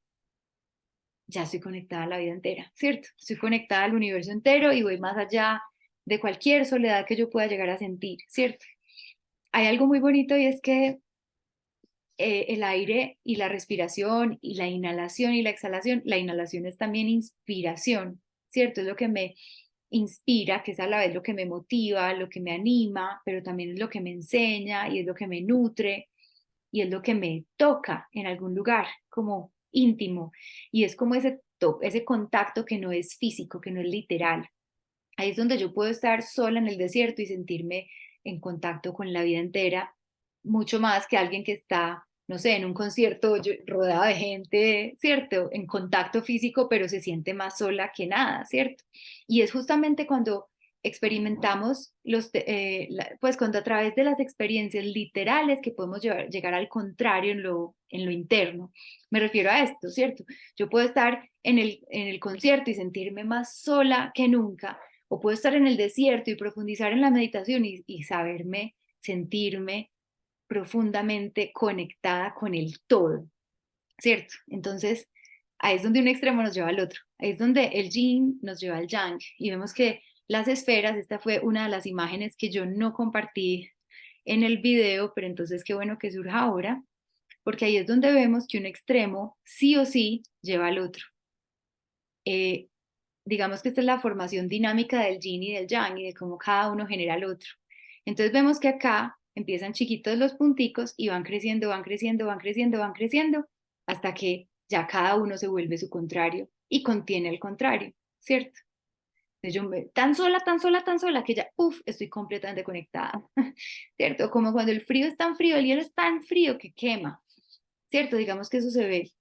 ya estoy conectada a la vida entera, ¿cierto? Estoy conectada al universo entero y voy más allá de cualquier soledad que yo pueda llegar a sentir, ¿cierto? Hay algo muy bonito y es que el aire y la respiración y la inhalación y la inhalación es también inspiración, ¿cierto? Es lo que me inspira, que es a la vez lo que me motiva, lo que me anima, pero también es lo que me enseña y es lo que me nutre y es lo que me toca en algún lugar, como íntimo. Y es como ese contacto que no es físico, que no es literal. Ahí es donde yo puedo estar sola en el desierto y sentirme en contacto con la vida entera, mucho más que alguien que está, no sé, en un concierto rodeado de gente, ¿cierto? En contacto físico, pero se siente más sola que nada, ¿cierto? Y es justamente cuando experimentamos pues cuando a través de las experiencias literales que podemos llegar al contrario en lo interno. Me refiero a esto, ¿cierto? Yo puedo estar en el concierto y sentirme más sola que nunca, o puedo estar en el desierto y profundizar en la meditación y saberme, sentirme profundamente conectada con el todo, ¿cierto? Entonces, ahí es donde un extremo nos lleva al otro, ahí es donde el yin nos lleva al yang y vemos que las esferas, esta fue una de las imágenes que yo no compartí en el video, pero entonces qué bueno que surja ahora, porque ahí es donde vemos que un extremo sí o sí lleva al otro. Digamos que esta es la formación dinámica del yin y del yang y de cómo cada uno genera el otro. Entonces vemos que acá empiezan chiquitos los punticos y van creciendo, van creciendo, van creciendo, van creciendo, hasta que ya cada uno se vuelve su contrario y contiene el contrario, ¿cierto? Entonces yo tan sola, tan sola, tan sola que ya, estoy completamente conectada, ¿cierto? Como cuando el frío es tan frío, el hielo es tan frío que quema, ¿cierto? Digamos que eso se ve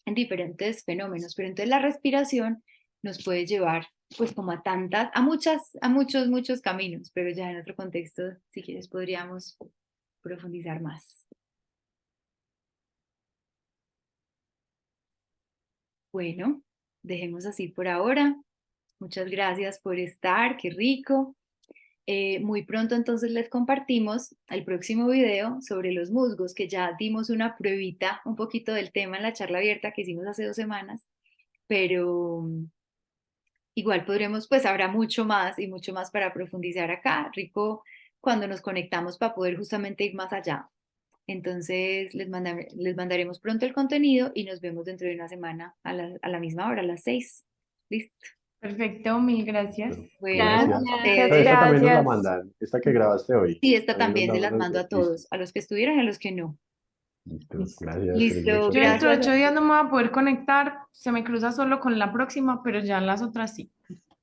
en diferentes fenómenos, pero entonces la respiración nos puede llevar pues como a muchos caminos, pero ya en otro contexto, si quieres, podríamos profundizar más. Bueno, dejemos así por ahora. Muchas gracias por estar, qué rico. Muy pronto entonces les compartimos el próximo video sobre los musgos, que ya dimos una pruebita un poquito del tema en la charla abierta que hicimos hace 2 semanas, pero igual podremos, pues habrá mucho más y mucho más para profundizar acá. Rico cuando nos conectamos para poder justamente ir más allá. Entonces les mandaremos pronto el contenido y nos vemos dentro de una semana a la misma hora, a las 6. ¿Listo? Perfecto, mil gracias. Bueno, Gracias. Muchas Esta también nos la gracias. mandan, esta que grabaste hoy. sí, esta También también se las mando a listo, todos, a los que estuvieron y a los que no. listo, Listo. gracias, feliz Listo, noche. Yo dentro de gracias. 8 días no me voy a poder conectar, se me cruza solo con la próxima, pero ya las otras sí.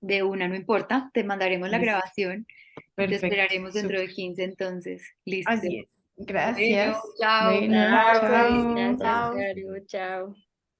De una, no importa, te mandaremos la Listo. grabación y te Perfecto, esperaremos dentro súper. de 15 entonces. Listo. Así es. Bueno, Gracias. chao. Bueno, Gracias, chao. gracias, Chao. Caro, chao.